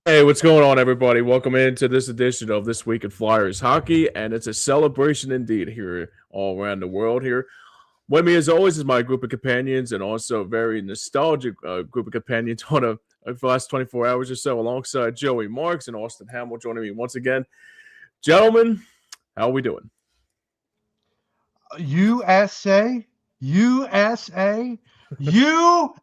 Hey, what's going on, everybody? Welcome into this edition of This Week in Flyers Hockey, and it's a celebration indeed here all around the world here. With me, as always, is my group of companions, and also a very nostalgic group of companions for the last 24 hours or so, alongside Joey Marks and Austin Hammel joining me once again. Gentlemen, how are we doing? USA, USA, USA.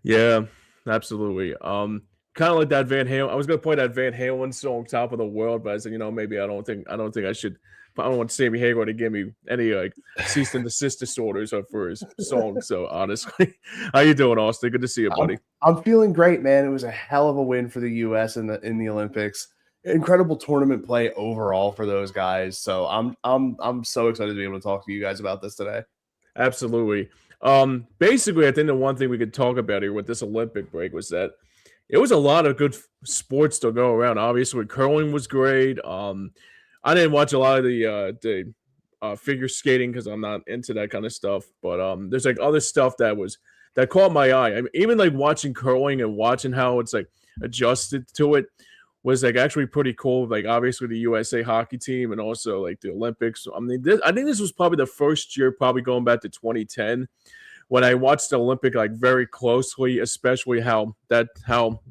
Yeah, absolutely. Kind of like that Van Halen. I was gonna play that Van Halen song "Top of the World," but I said, maybe I don't think I should. I don't want Sammy Hagar to give me any like cease and desist disorders for his song. So honestly, how you doing, Austin? Good to see you, buddy. I'm feeling great, man. It was a hell of a win for the U.S. in the Olympics. Incredible tournament play overall for those guys. So I'm so excited to be able to talk to you guys about this today. Absolutely. Basically, I think the one thing we could talk about here with this Olympic break was that it was a lot of good sports to go around. Obviously, curling was great. I didn't watch a lot of the figure skating because I'm not into that kind of stuff. But there's like other stuff that caught my eye. I mean, even like watching curling and watching how it's like adjusted to it was like actually pretty cool. Like obviously the USA hockey team and also like the Olympics. I mean, I think this was probably the first year, probably going back to 2010, when I watched the Olympic like very closely, especially how the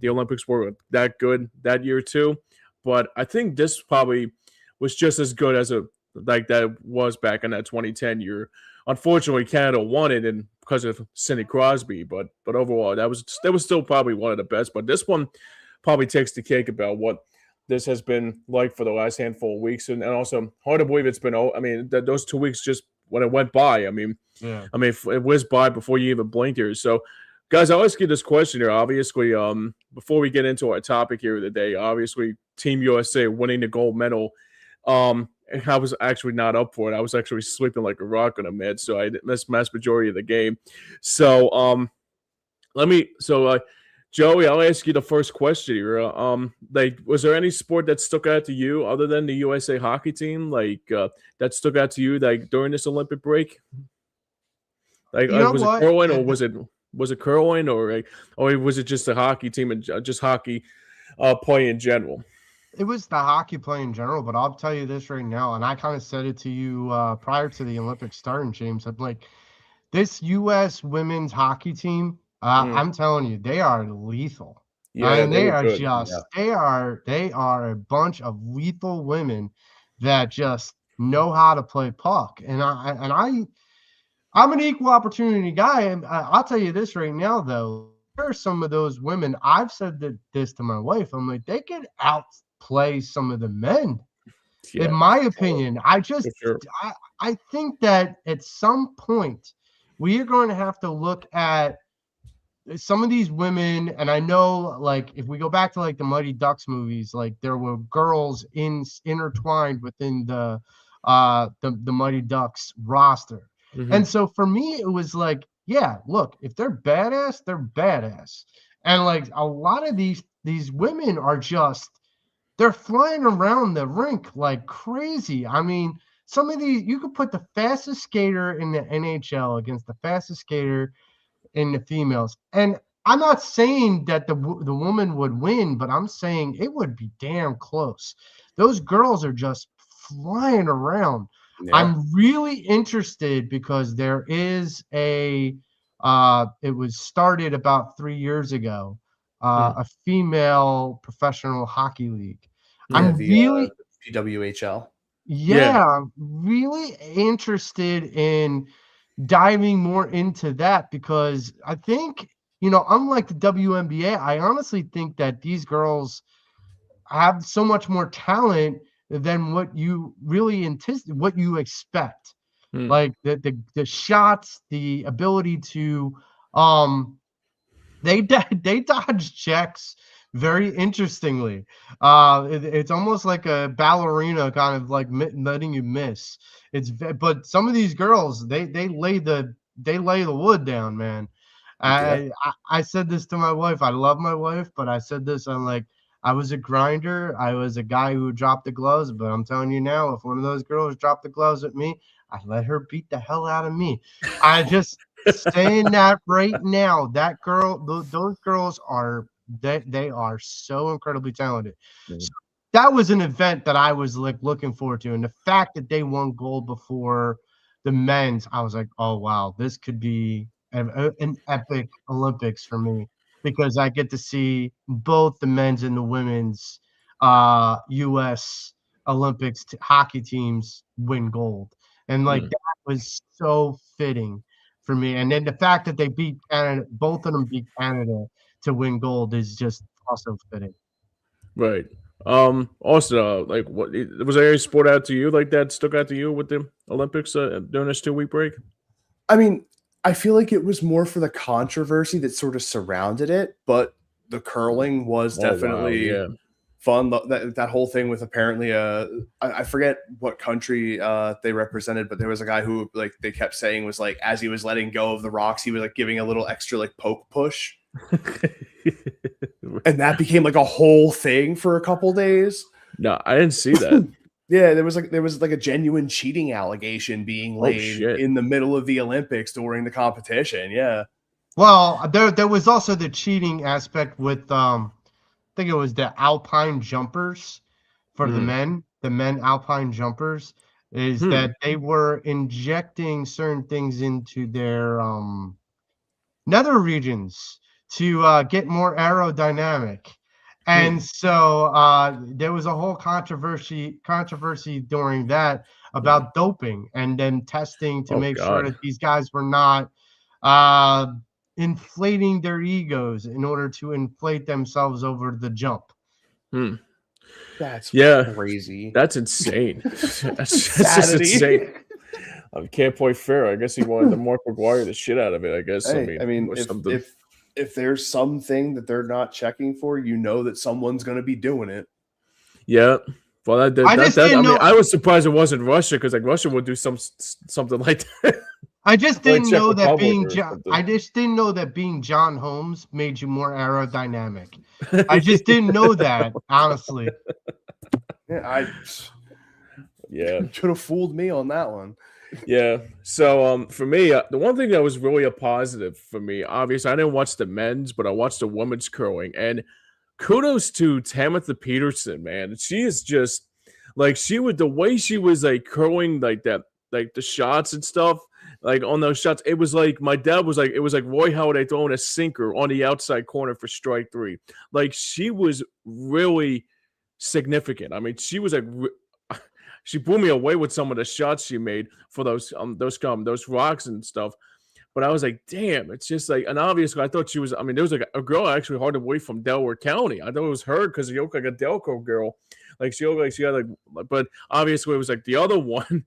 Olympics were that good that year too. But I think this probably was just as good as a like that was back in that 2010 year. Unfortunately, Canada won it and because of Sidney Crosby, but overall that was still probably one of the best. But this one probably takes the cake about what this has been like for the last handful of weeks, and also hard to believe it's been. I mean, those 2 weeks just when it went by. Yeah. I mean, it whizzed by before you even blinked here. So, guys, I'll ask you this question here. Obviously, before we get into our topic here of the day, obviously, Team USA winning the gold medal. I was actually not up for it. I was actually sleeping like a rock on a med, so I missed mass majority of the game. So, let me. So, Joey, I'll ask you the first question here. Like, was there any sport that stuck out to you other than the USA hockey team? Like, that stuck out to you like during this Olympic break? Like, You know was it what? curling or was it curling or was it just a hockey team and just hockey play in general? It was the hockey play in general, but I'll tell you this right now, and I kind of said it to you prior to the Olympics starting, James. I'm like, this U.S. women's hockey team, Mm, I'm telling you, they are lethal. I yeah, mean, they they were are good. Yeah. just, they are a bunch of lethal women that just know how to play puck. I'm an equal opportunity guy, and I'll tell you this right now, though. There are some of those women. I've said this to my wife. I'm like, they could outplay some of the men, in Yeah, my for opinion. for sure. I, I think that at some point we are going to have to look at some of these women, and I know, like, if we go back to like the Mighty Ducks movies, like there were girls intertwined within the Mighty Ducks roster. Hmm. And so for me, it was like, yeah, look, if they're badass, they're badass. And like a lot of these women are just, they're flying around the rink like crazy. I mean, some of these, you could put the fastest skater in the NHL against the fastest skater in the females. And I'm not saying that the woman would win, but I'm saying it would be damn close. Those girls are just flying around. Yeah. I'm really interested because there is it was started about 3 years ago, Hmm. a female professional hockey league. Yeah, I'm Hmm. the really, PWHL. Yeah. yeah, really interested in diving more into that because I think, unlike the WNBA, I honestly think that these girls have so much more talent than what you really anticipate, what you expect. Mm. Like the shots, the ability to um they dodge checks very interestingly. It's almost like a ballerina kind of like letting you miss. But some of these girls, they lay the wood down, man. Yeah. I said this to my wife. I love my wife, but I said this. I'm like, I was a grinder. I was a guy who dropped the gloves. But I'm telling you now, if one of those girls dropped the gloves at me, I let her beat the hell out of me. I just saying that right now. That girl, those girls are they are so incredibly talented. So that was an event that I was like looking forward to, and the fact that they won gold before the men's, I was like, oh wow, this could be an epic Olympics for me because I get to see both the men's and the women's U.S. Olympics hockey teams win gold, and like that was so fitting for me. And then the fact that they beat Canada, both of them beat Canada to win gold is just also fitting. Right. Also, like, what was there any sport out to you like that stuck out to you with the Olympics during this 2 week break? I mean, I feel like it was more for the controversy that sort of surrounded it, but the curling was definitely fun. That whole thing with apparently I forget what country they represented, but there was a guy who like they kept saying was like as he was letting go of the rocks, he was like giving a little extra like poke push. And that became like a whole thing for a couple days. No, I didn't see that. Yeah, there was like a genuine cheating allegation being laid in the middle of the Olympics during the competition. Yeah. Well, there was also the cheating aspect with I think it was the alpine jumpers for the men alpine jumpers is that they were injecting certain things into their nether regions to get more aerodynamic. And so there was a whole controversy during that about doping and then testing to make sure that these guys were not inflating their egos in order to inflate themselves over the jump. That's crazy. That's insane. That's just insane. I can't play fair. I guess he wanted to Mark McGuire the shit out of it. I guess. Hey, I mean if there's something that they're not checking for, you know that someone's going to be doing it. Yeah. Well, I mean, I was surprised it wasn't Russia because like Russia would do something like that. I just didn't know that being John Holmes made you more aerodynamic. I just didn't know that, honestly. Yeah, could have fooled me on that one. Yeah. So for me, the one thing that was really a positive for me, obviously, I didn't watch the men's, but I watched the women's curling, and kudos to Tamitha Peterson, man. She is just like the way she was like curling like that, like the shots and stuff. Like on those shots, it was like my dad was like, it was like Roy Halladay throwing a sinker on the outside corner for strike 3. Like she was really significant. I mean, she was like, she blew me away with some of the shots she made for those rocks and stuff. But I was like, damn, it's just like, and obviously I thought she was, I mean, there was like a girl actually hard away from Delaware County. I thought it was her because she looked like a Delco girl. Like she looked like she had like, but obviously it was like the other one.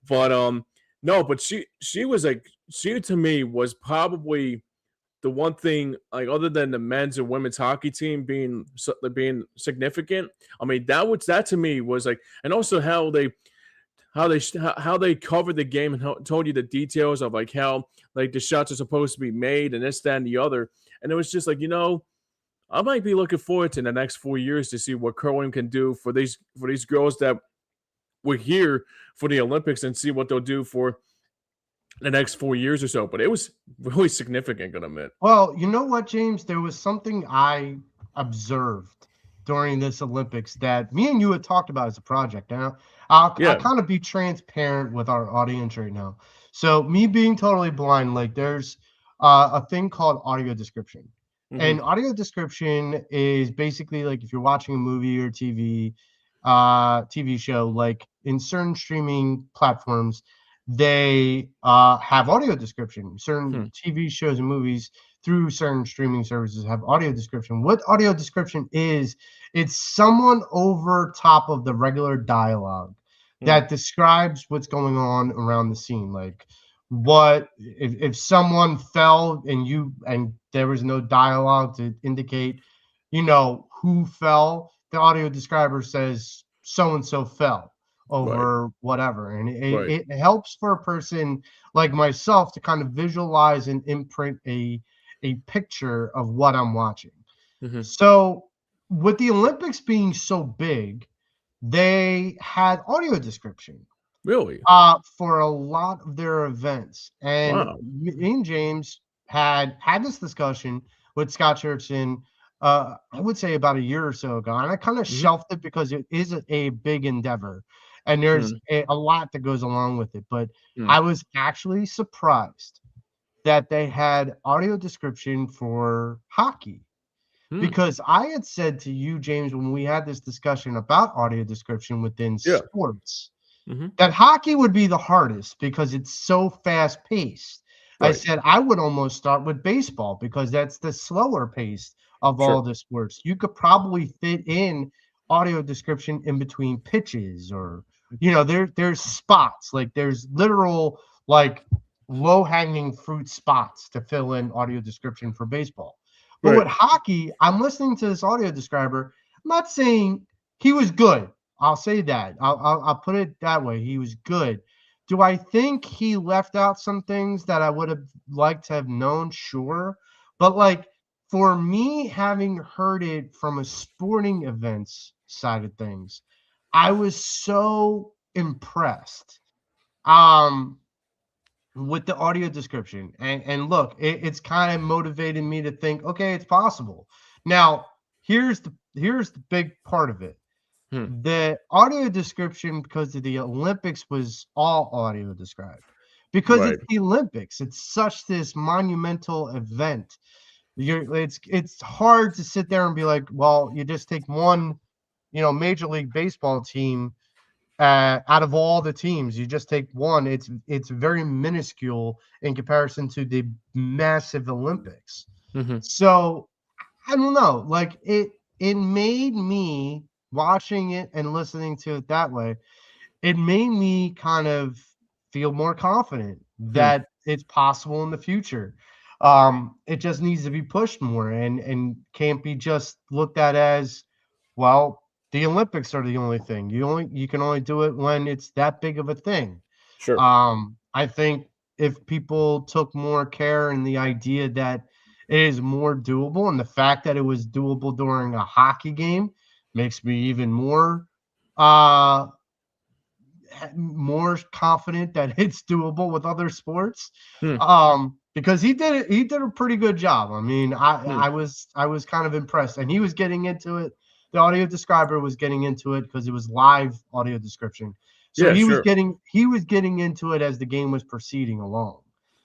But no, but she was like, she to me was probably the one thing, like other than the men's and women's hockey team being significant. I mean, that to me was like, and also how they covered the game and told you the details of like how like the shots are supposed to be made and this, that, and the other. And it was just like, I might be looking forward to in the next 4 years to see what curling can do for these girls that were here for the Olympics and see what they'll do for the next 4 years or so. But it was really significant, gonna admit. Well, you know what, James? There was something I observed during this Olympics that me and you had talked about as a project. Now, I'll kind of be transparent with our audience right now. So me being totally blind, like there's a thing called audio description. And audio description is basically like if you're watching a movie or TV show, like in certain streaming platforms, they have audio description. Certain TV shows and movies through certain streaming services have audio description. What audio description is, it's someone over top of the regular dialogue that describes what's going on around the scene. Like what if someone fell and there was no dialogue to indicate, who fell, the audio describer says so and so fell over whatever, and it helps for a person like myself to kind of visualize and imprint a picture of what I'm watching. So with the Olympics being so big, they had audio description. Really? For a lot of their events. And Wow. me and James had this discussion with Scott Churchson, I would say about a year or so ago. And I kind of Mhm. shelved it because it is a big endeavor and there's Mm, a lot that goes along with it. But mm, I was actually surprised that they had audio description for hockey. mm. Because I had said to you, James, when we had this discussion about audio description within Yeah. sports, Mhm. that hockey would be the hardest because it's so fast paced. I Right. said I would almost start with baseball because that's the slower pace of all Sure. the sports. You could probably fit in audio description in between pitches or there's spots like there's literal like low hanging fruit spots to fill in audio description for baseball. But Right. with hockey, I'm listening to this audio describer. I'm not saying he was good. I'll say that. I'll put it that way. He was good. Do I think he left out some things that I would have liked to have known? Sure. But like for me, having heard it from a sporting events side of things, I was so impressed. Um, with the audio description. And look, it's kind of motivated me to think, okay, it's possible. Now, here's the big part of it. Hmm. The audio description, because of the Olympics, was all audio described. Because Right. it's the Olympics, it's such this monumental event. It's hard to sit there and be like, well, you just take one, Major League Baseball team out of all the teams, you just take one. It's very minuscule in comparison to the massive Olympics. Mhm. So I don't know. Like it made me watching it and listening to it that way. It made me kind of feel more confident Hmm. that it's possible in the future. It just needs to be pushed more and can't be just looked at as, well, the Olympics are the only thing. You can only do it when it's that big of a thing. Sure. I think if people took more care in the idea that it is more doable, and the fact that it was doable during a hockey game makes me even uh more confident that it's doable with other sports. Hmm. Because he did a pretty good job. I mean, Hmm. I was kind of impressed, and he was getting into it. The audio describer was getting into it because it was live audio description. So Yeah. he was Sure. getting into it as the game was proceeding along.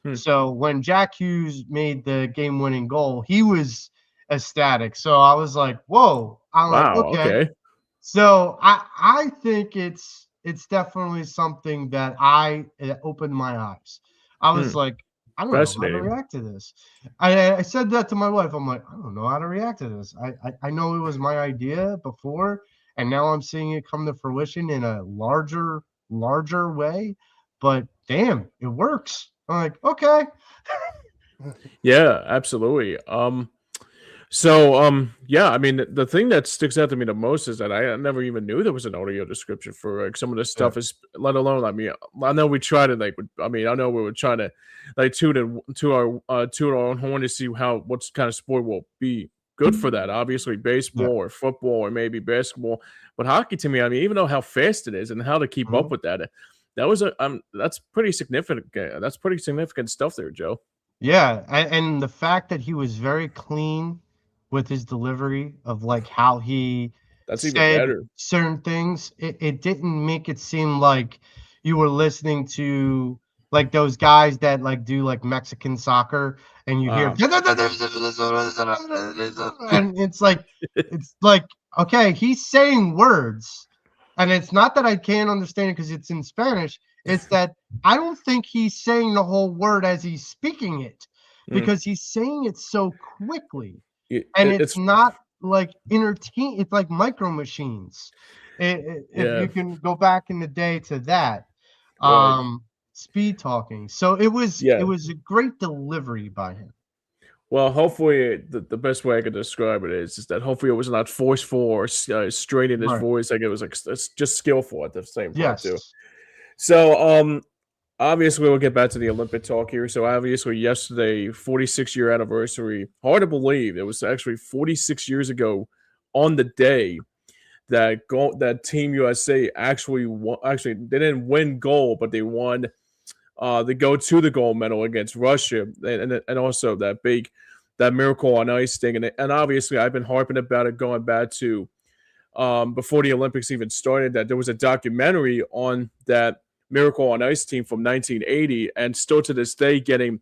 Hmm. So when Jack Hughes made the game-winning goal, he was ecstatic. So I was like, "Whoa!" I'm like, Wow. "Okay." Okay. So I think it's definitely something that it opened my eyes. I Hmm. was like, I don't know how to Fascinating. react to this. I said that to my wife. I'm like, I don't know how to react to this. I know it was my idea before, and now I'm seeing it come to fruition in a larger way. But damn, it works. I'm like, okay. Yeah. Absolutely. So, yeah, I mean, the thing that sticks out to me the most is that I never even knew there was an audio description for like some of the Yeah. stuff is let alone, I mean, I know we tried to like, I mean, I know we were trying to like toot our own horn to see what kind of sport will be good for that. Obviously, baseball Yeah. or football or maybe basketball, but hockey to me, I mean, even though how fast it is and how to keep up Mhm. with that, that's pretty significant. That's pretty significant stuff there, Joe. Yeah, and the fact that he was very clean with his delivery of like how he That's even said better. certain things, it didn't make it seem like you were listening to like those guys that like do like Mexican soccer and you hear Uh, and it's like okay, he's saying words, and it's not that I can't understand it because it's in Spanish. It's that I don't think he's saying the whole word as he's speaking it mm, because he's saying it so quickly, it, and it's it's not like entertain. It's like micro machines. If yeah. you can go back in the day to that, Right. um, speed talking. So it Yeah. was a great delivery by him. Well, hopefully, the best way I could describe it is that hopefully it was not forceful or straight in his Right. voice. Like it was like it's just skillful at the same time too. Yes. So, obviously we'll get back to the Olympic talk here. So obviously yesterday, 46-year anniversary. Hard to believe it was actually 46 years ago on the day that Team USA actually won. Actually, they didn't win gold, but they won. They go to the gold medal against Russia, and also that Miracle on Ice thing, and obviously I've been harping about it going back to before the Olympics even started. That there was a documentary on that Miracle on Ice team from 1980, and still to this day getting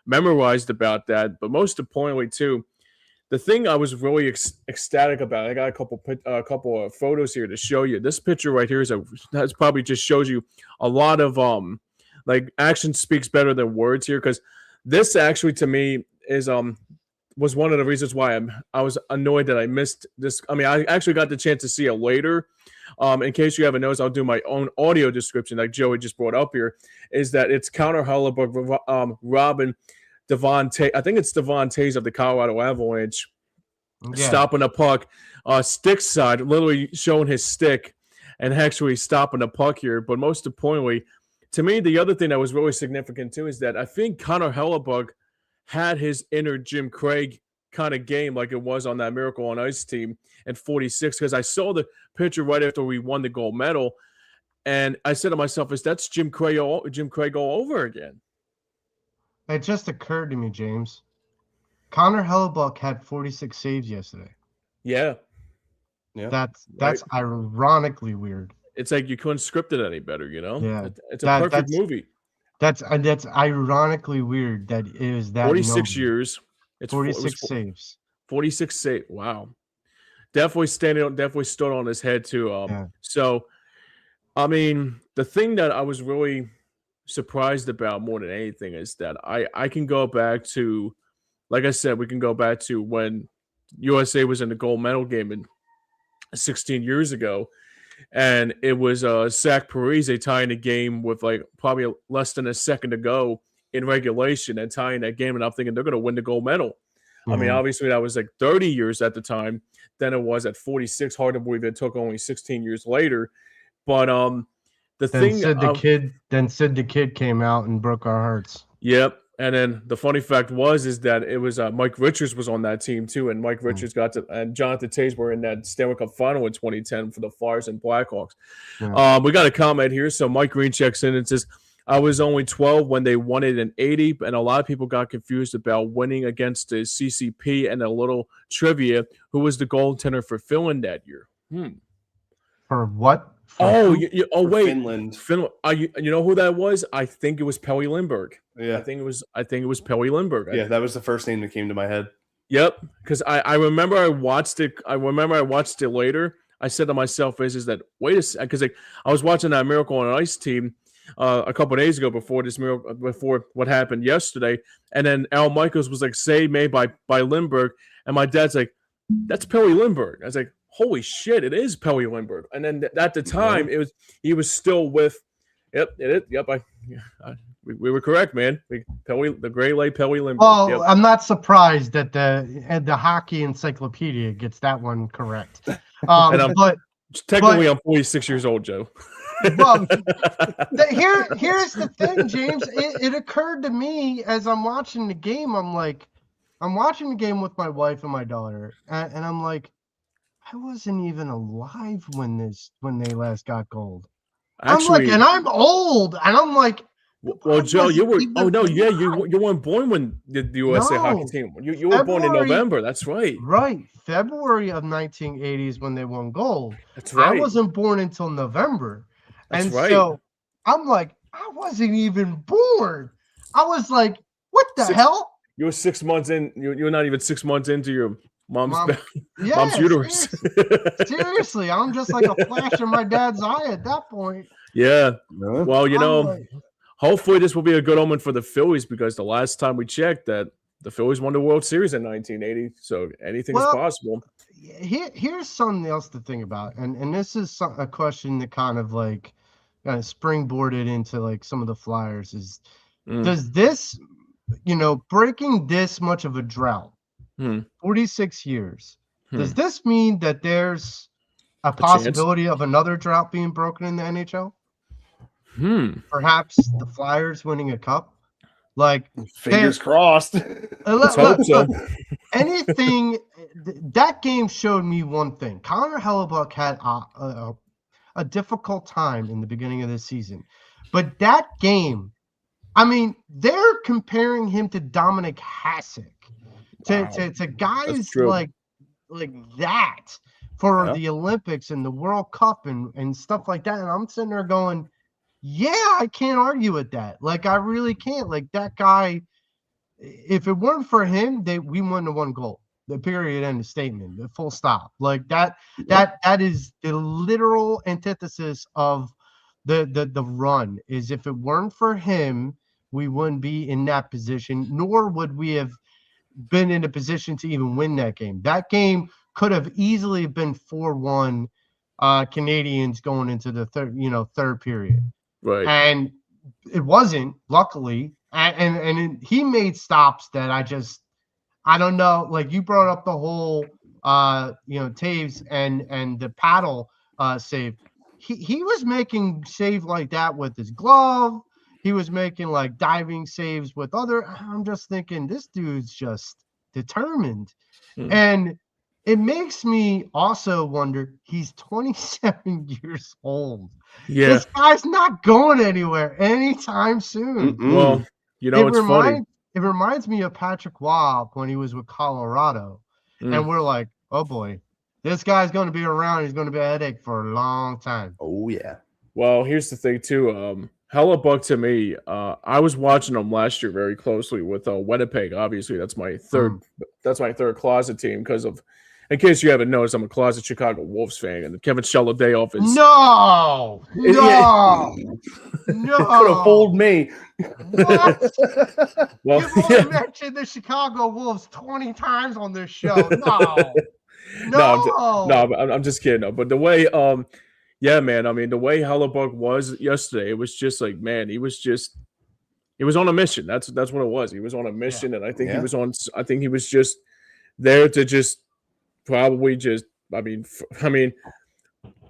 memorized about that. But most importantly, too, the thing I was really ecstatic about, I got a couple of photos here to show you. This picture right here that's probably just shows you a lot of like action speaks better than words here, because this actually to me is was one of the reasons why I was annoyed that I missed this. I mean, I actually got the chance to see it later. In case you haven't noticed, I'll do my own audio description like Joey just brought up here, is that it's Connor Hellebuyck, Robin Devontae, I think it's Devontae's of the Colorado Avalanche, stopping a puck, stick side, literally showing his stick and actually stopping the puck here. But most importantly, to me, the other thing that was really significant too is that I think Connor Hellebuyck had his inner Jim Craig kind of game like it was on that Miracle on Ice team in 46, because I saw the picture right after we won the gold medal, and I said to myself, that's Jim Craig all over again. It just occurred to me, James. Connor Hellebuyck had 46 saves yesterday. Yeah. That's ironically weird. It's like you couldn't script it any better, you know? Yeah. It's a perfect movie. That's ironically weird that it was that 46 years. It's 46 saves. 46 saves. Wow. Definitely stood on his head too. So, I mean, the thing that I was really surprised about more than anything is that I can go back to, like I said, we can go back to when USA was in the gold medal game in 16 years ago, and it was Zach Parise tying the game with like probably less than a second to go in regulation and tying that game, and I'm thinking they're going to win the gold medal. Mm-hmm. I mean, obviously that was like 30 years at the time. Then it was at 46. Hard to believe it took only 16 years later. But Sid the Kid came out and broke our hearts. Yep. And then the funny fact is that it was Mike Richards was on that team too, and Mike Richards and Jonathan Toews were in that Stanley Cup final in 2010 for the Flyers and Blackhawks. Yeah. We got a comment here. So Mike Green checks in and says, I was only 12 when they won it in 80, and a lot of people got confused about winning against the CCP. And a little trivia, who was the goaltender for Finland that year? For what? Wait, Finland. You know who that was? I think it was Pelle Lindbergh. Yeah, I think it was Pelle Lindbergh. Yeah, that was the first name that came to my head. Yep, because I remember I watched it. I watched it later. I said to myself, "Is that wait a second?" Because I was watching that Miracle on Ice team a couple of days ago before what happened yesterday, and then Al Michaels was like, "Save made by Lindbergh," and my dad's like, "That's Pelle Lindbergh." I was like, holy shit, it is Pelle Lindbergh. And then at the time, he was still with. We were correct, man. The Gray Lake Pelle Lindbergh. Well, yep. I'm not surprised that the hockey encyclopedia gets that one correct. But technically, I'm 46 years old, Joe. Well, here's the thing, James. It occurred to me as I'm watching the game. I'm watching the game with my wife and my daughter, and I'm like, I wasn't even alive when they last got gold. Actually, I'm old, and I'm like, well, Joe, you were. Oh no, yeah, you weren't born when the USA hockey team. You were born in November. That's right. Right, February of 1980 is when they won gold. That's right. I wasn't born until November, That's right. So I'm like, I wasn't even born. I was like, what the hell? You were 6 months in. You're not even 6 months into your mom's uterus. Seriously, I'm just like a flash in my dad's eye at that point. Yeah. Well, hopefully this will be a good omen for the Phillies, because the last time we checked that the Phillies won the World Series in 1980, so anything is possible. Here's something else to think about, and this is a question that kind of springboarded into like some of the Flyers is, does this, breaking this much of a drought, 46 years, does this mean that there's a possibility of another drought being broken in the NHL? Perhaps the Flyers winning a cup? Like, fingers crossed. Let's hope so. Anything that game showed me one thing. Connor Hellebuck had a difficult time in the beginning of this season, but that game, I mean, they're comparing him to Dominic Hasek, to guys like that for the Olympics and the World Cup and stuff like that. And I'm sitting there going, yeah, I can't argue with that. Like, I really can't. Like, that guy, if it weren't for him, we wouldn't have won gold. The period and the statement, the full stop. Like that is the literal antithesis of the run. Is if it weren't for him, we wouldn't be in that position, nor would we have been in a position to even win that game. That game could have easily been 4-1 Canadians going into the third period. Right. And it wasn't, luckily. And he made stops that I don't know. Like, you brought up the whole Taves and the paddle save. He was making save like that with his glove. He was making like diving saves with other. I'm just thinking, this dude's just determined. And it makes me also wonder, he's 27 years old. Yeah. This guy's not going anywhere anytime soon. Well, it's funny. It reminds me of Patrick Waugh when he was with Colorado. And we're like, oh boy, this guy's going to be around. He's going to be a headache for a long time. Oh, yeah. Well, here's the thing, too. Hellebuck, to me, I was watching him last year very closely with Winnipeg. Obviously, that's my third closet team because of, in case you haven't noticed, I'm a closet Chicago Wolves fan, and Kevin Shelladayoff is no. Could have fooled me. What? Well, You've only mentioned the Chicago Wolves 20 times on this show. I'm just kidding. No. But the way, yeah, man. I mean, the way Hellebuck was yesterday, it was just like, man, he was on a mission. That's what it was. He was on a mission, and I think he was just there to just probably just. I mean,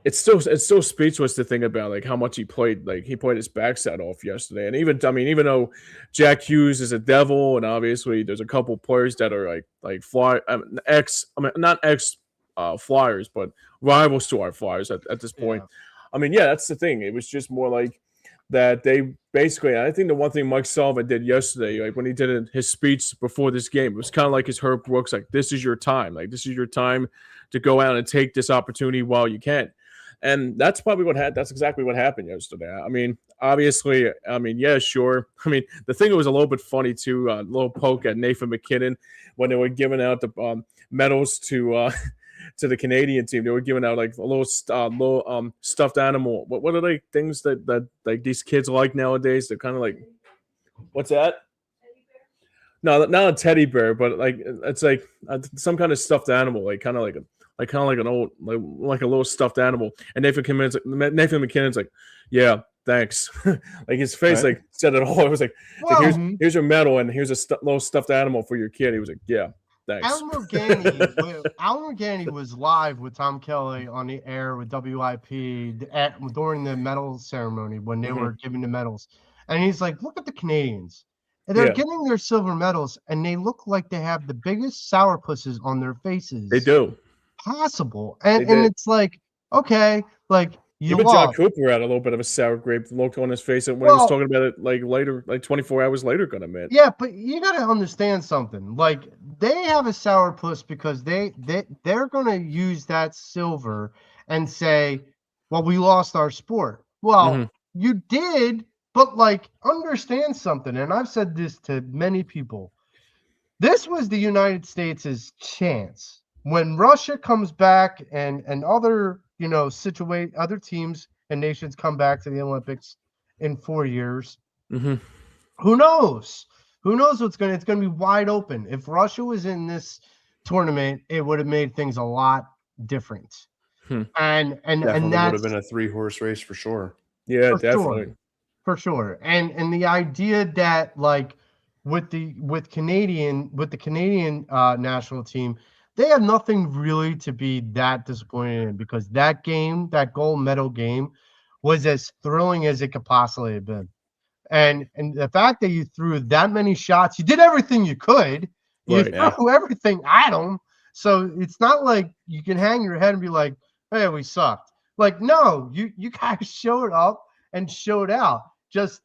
it's still speechless to think about like how much he played. Like, he played his backside off yesterday, and even though Jack Hughes is a devil, and obviously there's a couple players that are like not ex Flyers, but rivals to our Flyers at this point. Yeah. I mean, yeah, that's the thing. It was just more like that. They basically, I think the one thing Mike Sullivan did yesterday, like when he did his speech before this game, it was kind of like his Herb Brooks, like, this is your time. Like, this is your time to go out and take this opportunity while you can. And that's probably that's exactly what happened yesterday. I mean, obviously, yeah, sure. I mean, the thing that was a little bit funny too, a little poke at Nathan McKinnon when they were giving out the medals to the Canadian team. They were giving out like a little stuffed animal. What are they things that like these kids like nowadays? They're kind of like, what's that? No, not a teddy bear, but like it's like some kind of stuffed animal, like kind of like an old like a little stuffed animal. And Nathan McKinnon's like, yeah, thanks. Like, his face like said it all. It was like, here's your medal, and here's a little stuffed animal for your kid. He was like, yeah. Thanks. Alan Morgani was live with Tom Kelly on the air with WIP during the medal ceremony when they were giving the medals. And he's like, look at the Canadians. And they're getting their silver medals, and they look like they have the biggest sourpusses on their faces. They do. Possible. And it's like, okay, like, even John Cooper had a little bit of a sour grape look on his face when he was talking about it like later, like 24 hours later, gonna admit. Yeah, but you gotta understand something. Like, they have a sourpuss because they're gonna use that silver and say, well, we lost our sport. Well, you did, but like, understand something, and I've said this to many people. This was the United States' chance. When Russia comes back and other other teams and nations come back to the Olympics in 4 years. Who knows? Who knows it's going to be wide open. If Russia was in this tournament, it would have made things a lot different. And definitely that would have been a 3-horse race for sure. Yeah, definitely. For sure. And the idea that, like, with the Canadian national team, they have nothing really to be that disappointed in, because that game, that gold medal game, was as thrilling as it could possibly have been. And the fact that you threw that many shots, you did everything you could. You threw everything at them. So it's not like you can hang your head and be like, hey, we sucked. Like, no, you guys showed up and showed out. Just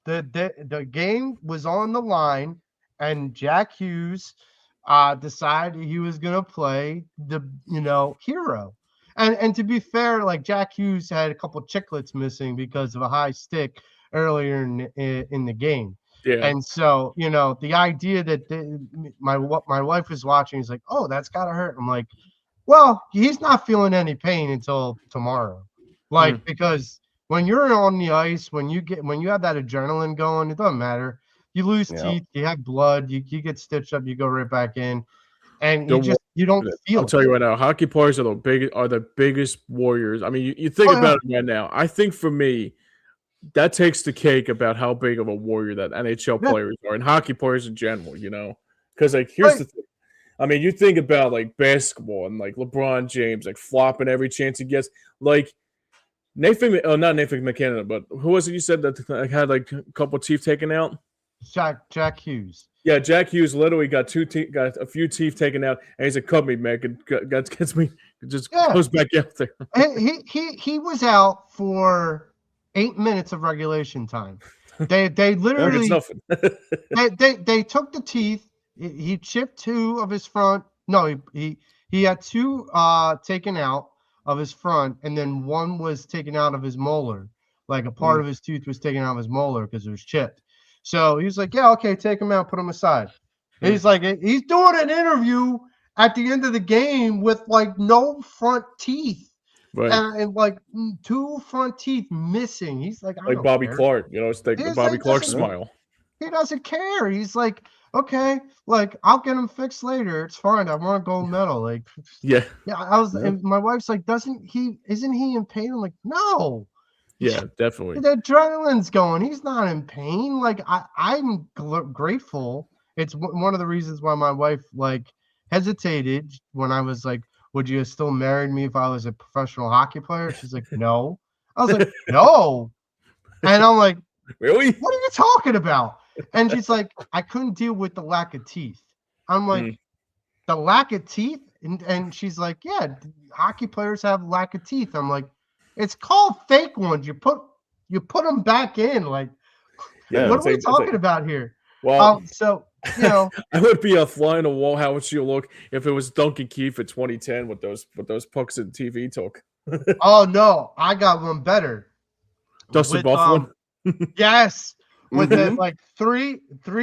the game was on the line, and Jack Hughes decided he was going to play the hero. And to be fair, like Jack Hughes had a couple chiclets missing because of a high stick earlier in the game. Yeah. And so, the idea that my wife was watching is like, oh, that's gotta hurt. I'm like, well, he's not feeling any pain until tomorrow. Like, because when you're on the ice, when you have that adrenaline going, it doesn't matter. You lose teeth, you have blood, you get stitched up, you go right back in, and you don't feel. I'll tell you right now, hockey players are the biggest warriors. I mean, you think about it right now. I think for me, that takes the cake about how big of a warrior that NHL players are, and hockey players in general. Because like here's the thing. I mean, you think about like basketball and like LeBron James, like flopping every chance he gets. Like not Nathan McKinnon, but who was it you said that had like a couple teeth taken out? Jack Hughes. Yeah, Jack Hughes literally got a few teeth taken out, and he's like, "Cut me, man! Gets me." Just goes back out there. He was out for 8 minutes of regulation time. They literally they took the teeth. He chipped 2 of his front. No, he had 2 taken out of his front, and then 1 was taken out of his molar. Like a part of his tooth was taken out of his molar because it was chipped. So he was like, yeah, okay, take him out, put him aside. And he's like, he's doing an interview at the end of the game with like no front teeth. Right. And like 2 front teeth missing. He's like Bobby Clark, it's like the Bobby Clark smile. He doesn't care. He's like, okay, like I'll get him fixed later. It's fine. I want a gold medal. Like, yeah. And my wife's like, isn't he in pain? I'm like, no. Yeah, definitely. The adrenaline's going. He's not in pain. Like I'm grateful. It's one of the reasons why my wife like hesitated when I was like, would you have still married me if I was a professional hockey player? She's like, no. I was like, no. And I'm like, really? What are you talking about? And she's like, I couldn't deal with the lack of teeth. I'm like, the lack of teeth? And she's like, yeah, hockey players have lack of teeth. I'm like, it's called fake ones. You put them back in. Like, what are we talking about here? Well, so I would be a fly on the wall. How would you look if it was Duncan Keith in 2010 with those pucks in TV took? Oh no, I got one better. Dustin Buffalo. Yes, with the like three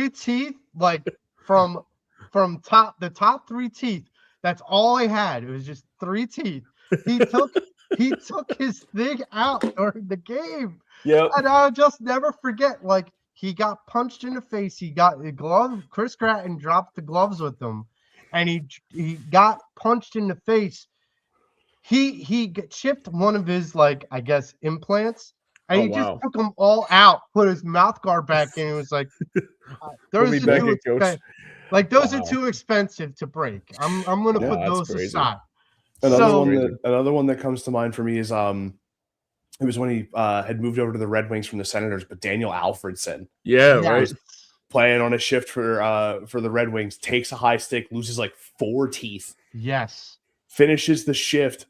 teeth, like from the top 3 teeth. That's all I had. It was just 3 teeth. He took his thing out during the game. Yeah. And I'll just never forget, like, he got punched in the face. He got the glove. Chris Gratton dropped the gloves with him. And he got punched in the face. He chipped one of his, like, I guess, implants. And he just took them all out, put his mouth guard back in. It was like, those are too expensive to break. I'm going to put those aside. Another one that comes to mind for me is it was when he had moved over to the Red Wings from the Senators, but Daniel Alfredson, right, playing on a shift for the Red Wings, takes a high stick, loses like 4 teeth. Yes, finishes the shift.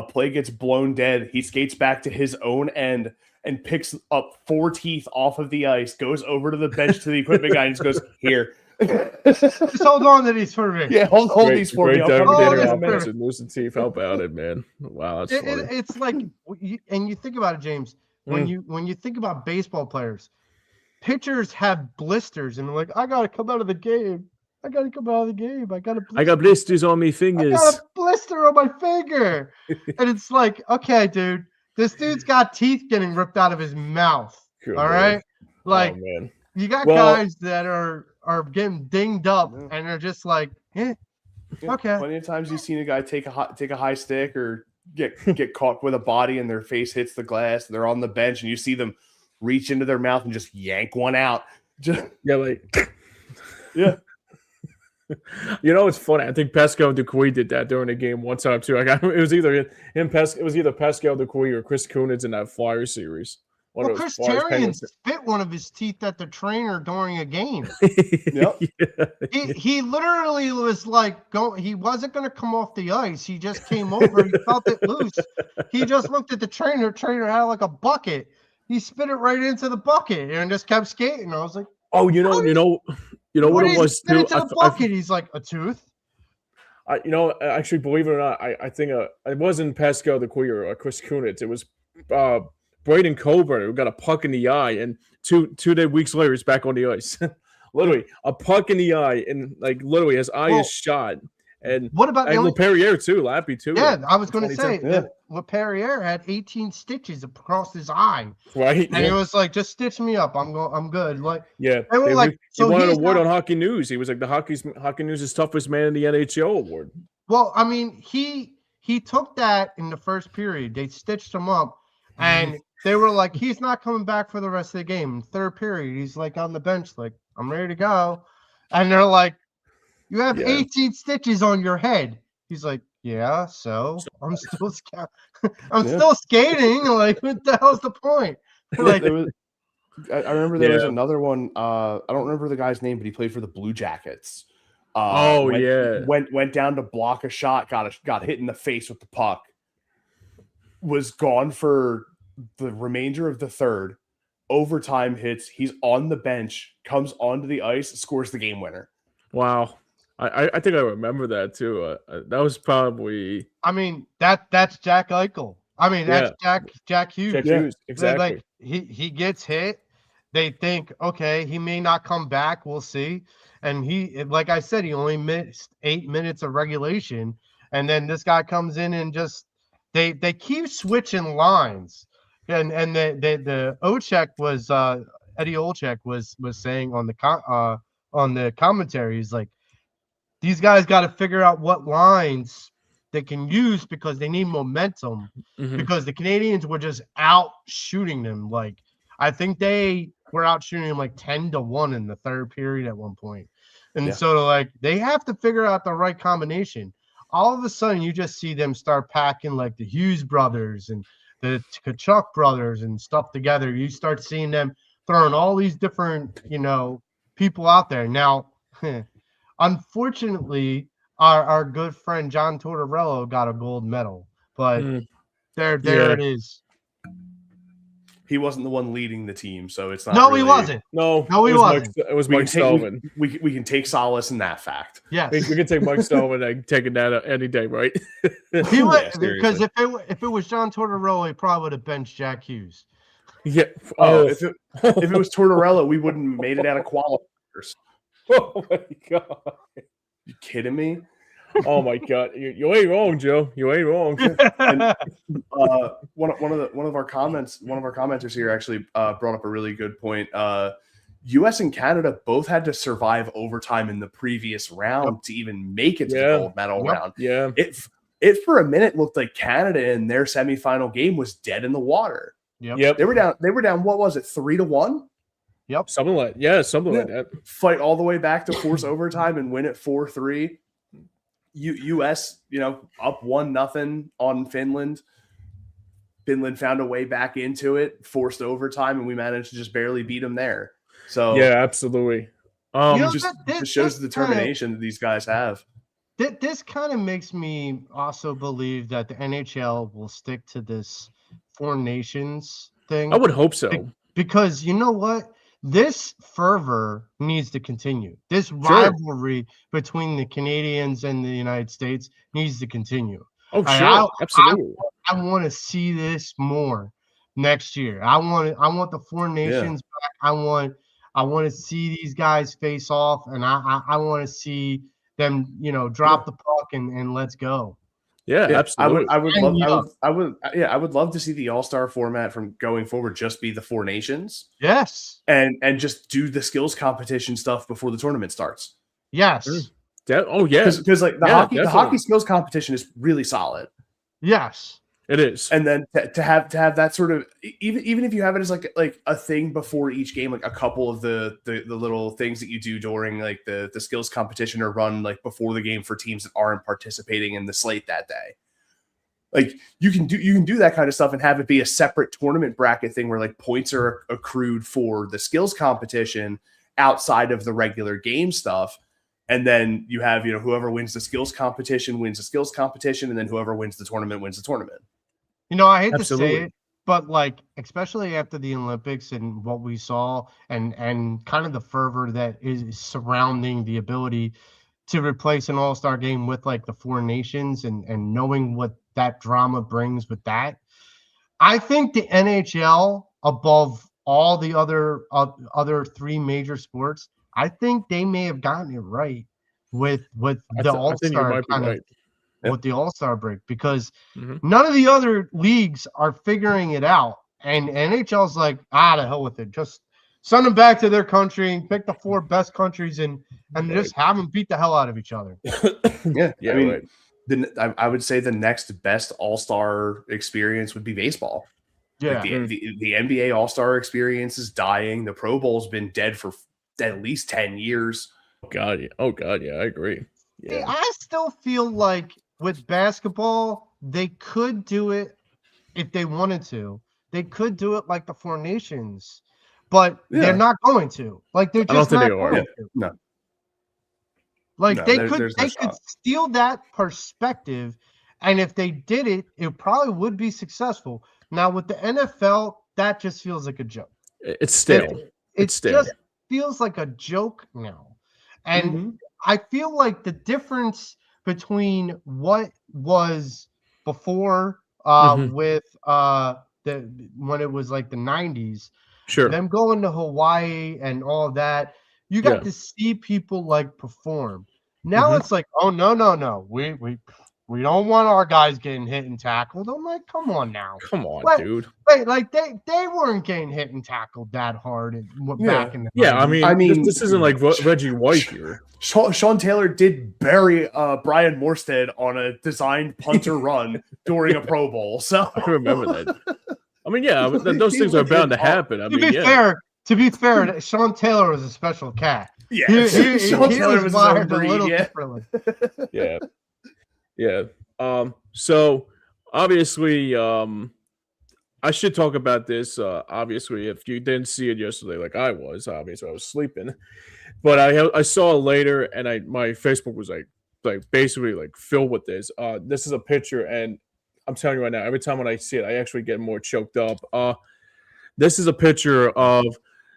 Play gets blown dead. He skates back to his own end and picks up 4 teeth off of the ice. Goes over to the bench to the equipment guy and just goes, "Here." Just hold on to these for me. Yeah, hold these for me. Losing teeth. How about it, man? Wow, that's funny. It's like, and you think about it, James. When you think about baseball players, pitchers have blisters, and they're like, I gotta come out of the game. I got blisters on my fingers. I got a blister on my finger, and it's like, okay, dude, this dude's got teeth getting ripped out of his mouth. All right, like you got guys that are getting dinged up, and they're just like, okay. Plenty of times you've seen a guy take a high stick or get caught with a body and their face hits the glass. They're on the bench, and you see them reach into their mouth and just yank one out. Yeah. It's funny. I think Pascal Dupuis did that during the game one time too. It was either Pascal Dupuis or Chris Kunitz in that Flyer series. Well, Chris Therien spit one of his teeth at the trainer during a game. Yep. He literally was like, he wasn't going to come off the ice. He just came over. He felt it loose. He just looked at the trainer. Trainer had like a bucket. He spit it right into the bucket and just kept skating. I was like, oh, you know what it was too. Into the bucket. He's like, a tooth. Actually, believe it or not, I think it wasn't Pascal the Queer or Chris Kunitz. It was Braden Coburn who got a puck in the eye, and two weeks later he's back on the ice. Literally a puck in the eye, and like literally his eye is shot. And what about LaPerriere too? Lappy too. Yeah, I was going to say LaPerriere had 18 stitches across his eye. Right, and he was like, "Just stitch me up. I'm good." Like, yeah, they were like, he won an award on Hockey News. He was like the Hockey News' toughest man in the NHL award. Well, I mean, he took that in the first period. They stitched him up, and they were like, "He's not coming back for the rest of the game." Third period, he's like on the bench, like, "I'm ready to go," and they're like, "You have 18 stitches on your head." He's like, "Yeah, so I'm still still skating. Like, what the hell's the point?" Like, I remember there was another one. I don't remember the guy's name, but he played for the Blue Jackets. Went down to block a shot, got hit in the face with the puck. Was gone for the remainder of the third. Overtime hits. He's on the bench, comes onto the ice, scores the game winner. Wow. I think I remember that too. That was probably. I mean, that's Jack Eichel. I mean, that's Jack Hughes. Jack Hughes, exactly. Like he gets hit. They think, okay, he may not come back. We'll see. And he, like I said, he only missed 8 minutes of regulation, and then this guy comes in and just they keep switching lines. And the Olczyk was Eddie Olczyk was saying on the commentary, he's like, these guys got to figure out what lines they can use because they need momentum. Because the Canadians were just out shooting them. Like, I think they were out shooting them like 10-1 in the third period at one point. And so like they have to figure out the right combination. All of a sudden you just see them start packing like the Hughes brothers and the Tkachuk brothers and stuff together. You start seeing them throwing all these different, people out there. Now, unfortunately, our good friend John Tortorella got a gold medal, but there it is. He wasn't the one leading the team, so it's not. No, he wasn't. No, he wasn't. It was Mike Sullivan. We can take solace in that fact. Yes, we can take Mike Sullivan and taking that any day, right? He would, because if it was John Tortorella, he probably would have benched Jack Hughes. Yeah. If it was Tortorella, we wouldn't have made it out of qualifiers. Oh my god! You kidding me? Oh my god! You ain't wrong, Joe. You ain't wrong. And, one of our commenters here actually brought up a really good point. U.S. and Canada both had to survive overtime in the previous round to even make it to the gold medal round. Yeah, it for a minute looked like Canada in their semifinal game was dead in the water. Yep. They were down. What was it? 3-1. Yep. Something like that. Fight all the way back to force overtime and win it 4-3. U.S. up 1-0 on Finland. Finland found a way back into it, forced overtime, and we managed to just barely beat them there. So yeah, absolutely. Just shows the determination that these guys have. This kind of makes me also believe that the NHL will stick to this Four Nations thing. I would hope so. Because you know what? This fervor needs to continue. This rivalry between the Canadians and the United States needs to continue. Oh, sure. Absolutely. I want to see this more next year. I want the Four Nations back. I want to see these guys face off, and I want to see them, drop the puck and let's go. Yeah, absolutely. I would love to see the All-Star format from going forward just be the Four Nations. Yes. And just do the skills competition stuff before the tournament starts. Yes. Because like the hockey skills competition is really solid. Yes. It is. And then to have that sort of even if you have it as like a thing before each game, like a couple of the little things that you do during like the skills competition or run like before the game for teams that aren't participating in the slate that day. Like you can do that kind of stuff and have it be a separate tournament bracket thing where like points are accrued for the skills competition outside of the regular game stuff. And then you have, whoever wins the skills competition wins the skills competition, and then whoever wins the tournament wins the tournament. I hate to say it, but like, especially after the Olympics and what we saw and kind of the fervor that is surrounding the ability to replace an all-star game with like the 4 nations and knowing what that drama brings with that, I think the NHL above all the other 3 major sports, I think they may have gotten it right with the all-star kind of with the all-star break, because none of the other leagues are figuring it out, and NHL's like, the hell with it, just send them back to their country and pick the 4 best countries and just have them beat the hell out of each other. Yeah, I mean, I would say the next best all-star experience would be baseball. Yeah, like the NBA all-star experience is dying. The Pro Bowl's been dead for at least 10 years. Oh God, yeah, I agree. Yeah, I still feel like with basketball, they could do it if they wanted to. They could do it like the 4 nations, but they're not going to. Like they're just not going to. No. Like they could steal that perspective, and if they did it, it probably would be successful. Now with the NFL, that just feels like a joke. It's stale. It just feels like a joke now. And I feel like the difference between what was before with when it was like the 90s, them going to Hawaii and all of that, you got to see people like perform. Now it's like, oh no, we don't want our guys getting hit and tackled. I'm like, come on now. Come on, dude. Wait, like they weren't getting hit and tackled that hard back in the 90s. I mean, this isn't like Reggie White here. Sean Taylor did bury Brian Morstead on a designed punter run during a Pro Bowl. So I remember that. I mean, yeah, those things are bound to happen. To be fair, Sean Taylor was a special cat. Yeah, Sean Taylor was wired a little differently. Yeah. So obviously, I should talk about this. Obviously, if you didn't see it yesterday, like I was, obviously I was sleeping, but I saw it later, and my Facebook was like basically like filled with this. This is a picture, and I'm telling you right now, every time when I see it, I actually get more choked up. This is a picture of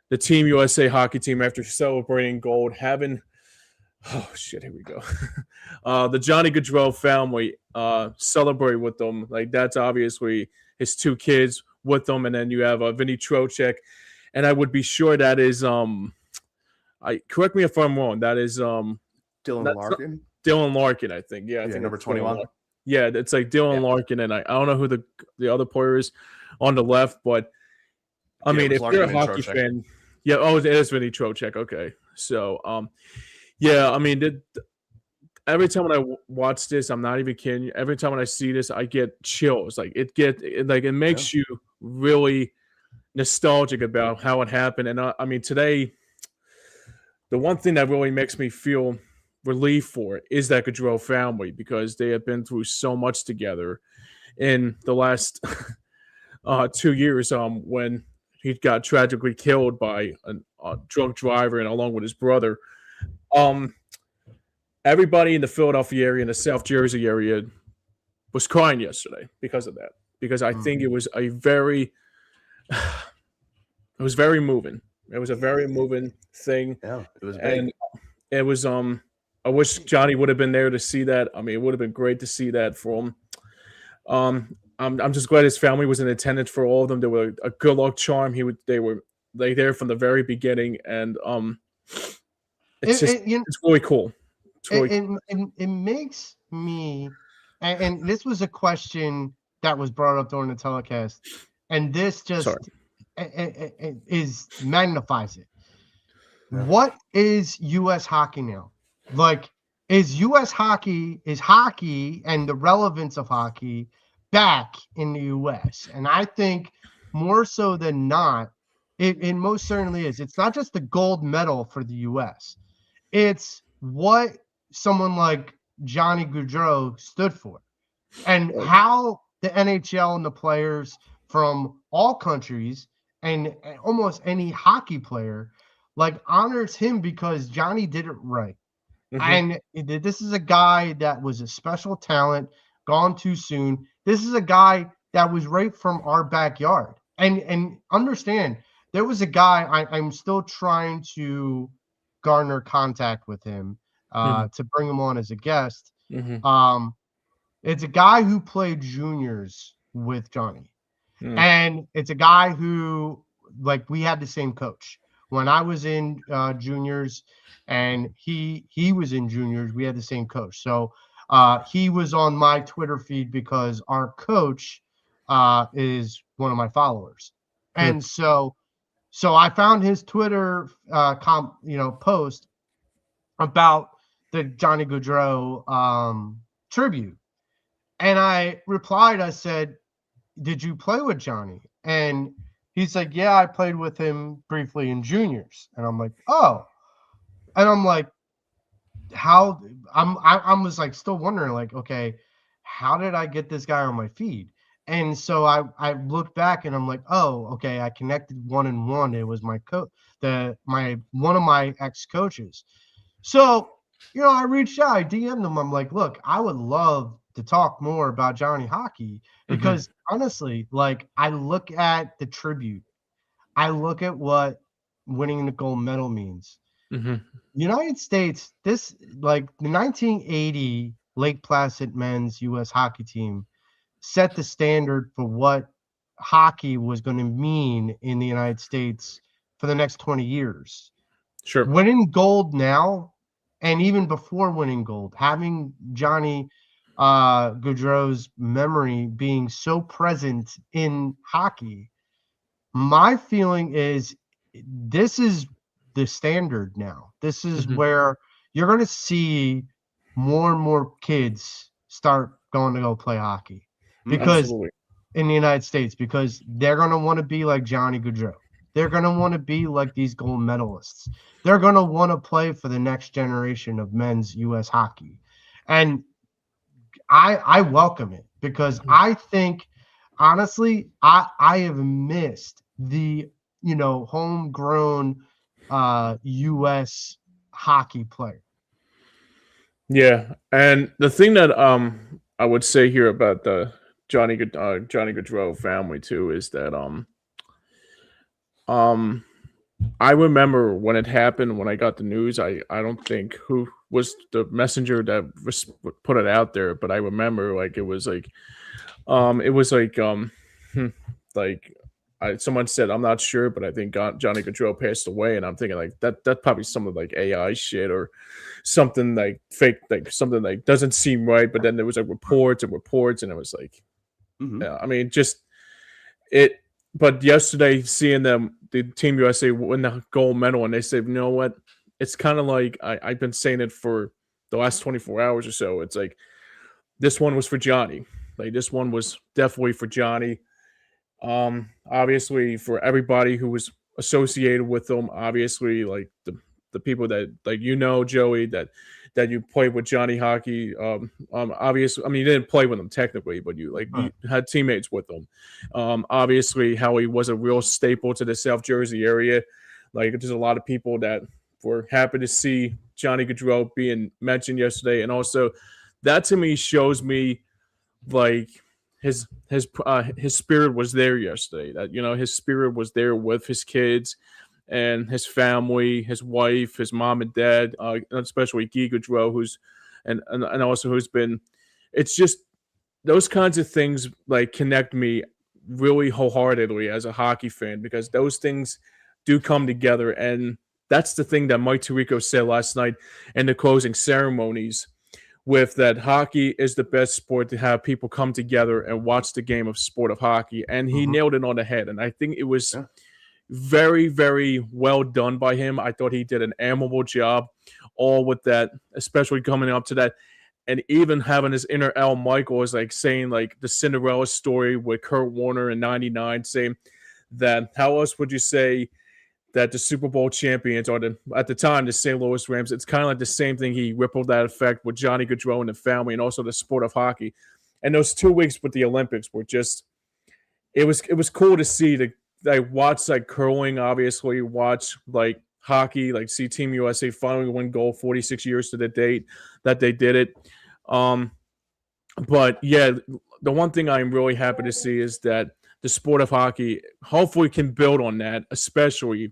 the Team USA hockey team after celebrating gold, having. Oh shit! Here we go. The Johnny Gaudreau family celebrate with them. Like that's obviously his 2 kids with them, and then you have Vinny Trocheck, and I would be sure that is correct me if I'm wrong. That is Dylan Larkin. Dylan Larkin, I think. Yeah, I think number 21. Yeah, it's like Dylan Larkin, and I don't know who the other player is on the left, but I mean, if you're a hockey fan, it is Vinny Trocheck. Okay, so yeah, I mean, every time when I watch this, I'm not even kidding you. Every time when I see this, I get chills. Like it makes you really nostalgic about how it happened. And I mean, today, the one thing that really makes me feel relief for is that Gaudreau family, because they have been through so much together in the last 2 years. When he got tragically killed by a drunk driver, and along with his brother. Everybody in the Philadelphia area and the South Jersey area was crying yesterday because of that. Because I think it was very moving. It was a very moving thing. Yeah, it was big. And it was I wish Johnny would have been there to see that. I mean, it would have been great to see that for him. I'm just glad his family was in attendance for all of them. They were a good luck charm. They were there from the very beginning, and it's really cool. It makes me, and this was a question that was brought up during the telecast, and this just magnifies it. Yeah. What is U.S. hockey now? Like, is hockey and the relevance of hockey back in the U.S.? And I think more so than not, it most certainly is. It's not just the gold medal for the U.S. It's what someone like Johnny Gaudreau stood for. and how the NHL and the players from all countries and almost any hockey player like honors him because Johnny did it right. And this is a guy that was a special talent, gone too soon. This is a guy that was right from our backyard. And understand, there was a guy I'm still trying to garner contact with him to bring him on as a guest. It's a guy who played juniors with Johnny. And it's a guy who, like, we had the same coach. When I was in juniors and he was in juniors, we had the same coach. So he was on my Twitter feed because our coach is one of my followers. And so I found his Twitter post about the Johnny Gaudreau tribute. And I replied, I said, "Did you play with Johnny?" And he's like, "Yeah, I played with him briefly in juniors." And I'm like, "Oh." And I'm like, how I was like still wondering, like, okay, how did I get this guy on my feed? And so I looked back and I'm like, oh, okay, I connected one and one. It was my one of my ex-coaches. So, I reached out, I DM'd him. I'm like, look, I would love to talk more about Johnny hockey because honestly, like, I look at the tribute, I look at what winning the gold medal means. United States, this, like, the 1980 Lake Placid men's U.S. hockey team set the standard for what hockey was going to mean in the United States for the next 20 years. Sure. Winning gold now, and even before winning gold, having Johnny Gaudreau's memory being so present in hockey, my feeling is this is the standard now. This is where you're going to see more and more kids start going to go play hockey because in the United States, because they're going to want to be like Johnny Gaudreau. They're going to want to be like these gold medalists. They're going to want to play for the next generation of men's U.S. hockey. And I welcome it because I think, honestly, I have missed the, homegrown U.S. hockey player. Yeah, and the thing that I would say here about the Johnny Gaudreau family too is that I remember when it happened, when I got the news. I don't think who was the messenger that put it out there, but I remember like it was like someone said, I'm not sure, but I think Johnny Gaudreau passed away, and I'm thinking like that's probably some of like AI shit or something like fake, like something like doesn't seem right. But then there was like reports, and it was like, yeah, I mean, just it. But yesterday, seeing the Team USA win the gold medal, and they said, you know what? It's kind of like I've been saying it for the last 24 hours or so. It's like this one was for Johnny. Like this one was definitely for Johnny. Obviously for everybody who was associated with them, obviously like the people that, like, Joey, that you played with Johnny hockey. Obviously, I mean, you didn't play with him technically, but you had teammates with him. Obviously how he was a real staple to the South Jersey area. Like there's a lot of people that were happy to see Johnny Gaudreau being mentioned yesterday. And also that to me shows me like his spirit was there yesterday. That his spirit was there with his kids and his family, his wife, his mom and dad, especially Guy Gaudreau, who's and also who's been. It's just those kinds of things like connect me really wholeheartedly as a hockey fan because those things do come together, and that's the thing that Mike Tirico said last night in the closing ceremonies. With that, hockey is the best sport to have people come together and watch the game of sport of hockey. And he nailed it on the head. And I think it was very, very well done by him. I thought he did an admirable job all with that, especially coming up to that. And even having his inner Al Michael is like saying like the Cinderella story with Kurt Warner in 99, saying that how else would you say that the Super Bowl champions, or at the time, the St. Louis Rams, it's kind of like the same thing. He rippled that effect with Johnny Gaudreau and the family and also the sport of hockey. and those 2 weeks with the Olympics were just it was cool to see watch like curling, obviously watch like hockey, like see Team USA finally win gold 46 years to the date that they did it. But yeah, the one thing I'm really happy to see is that the sport of hockey hopefully can build on that, especially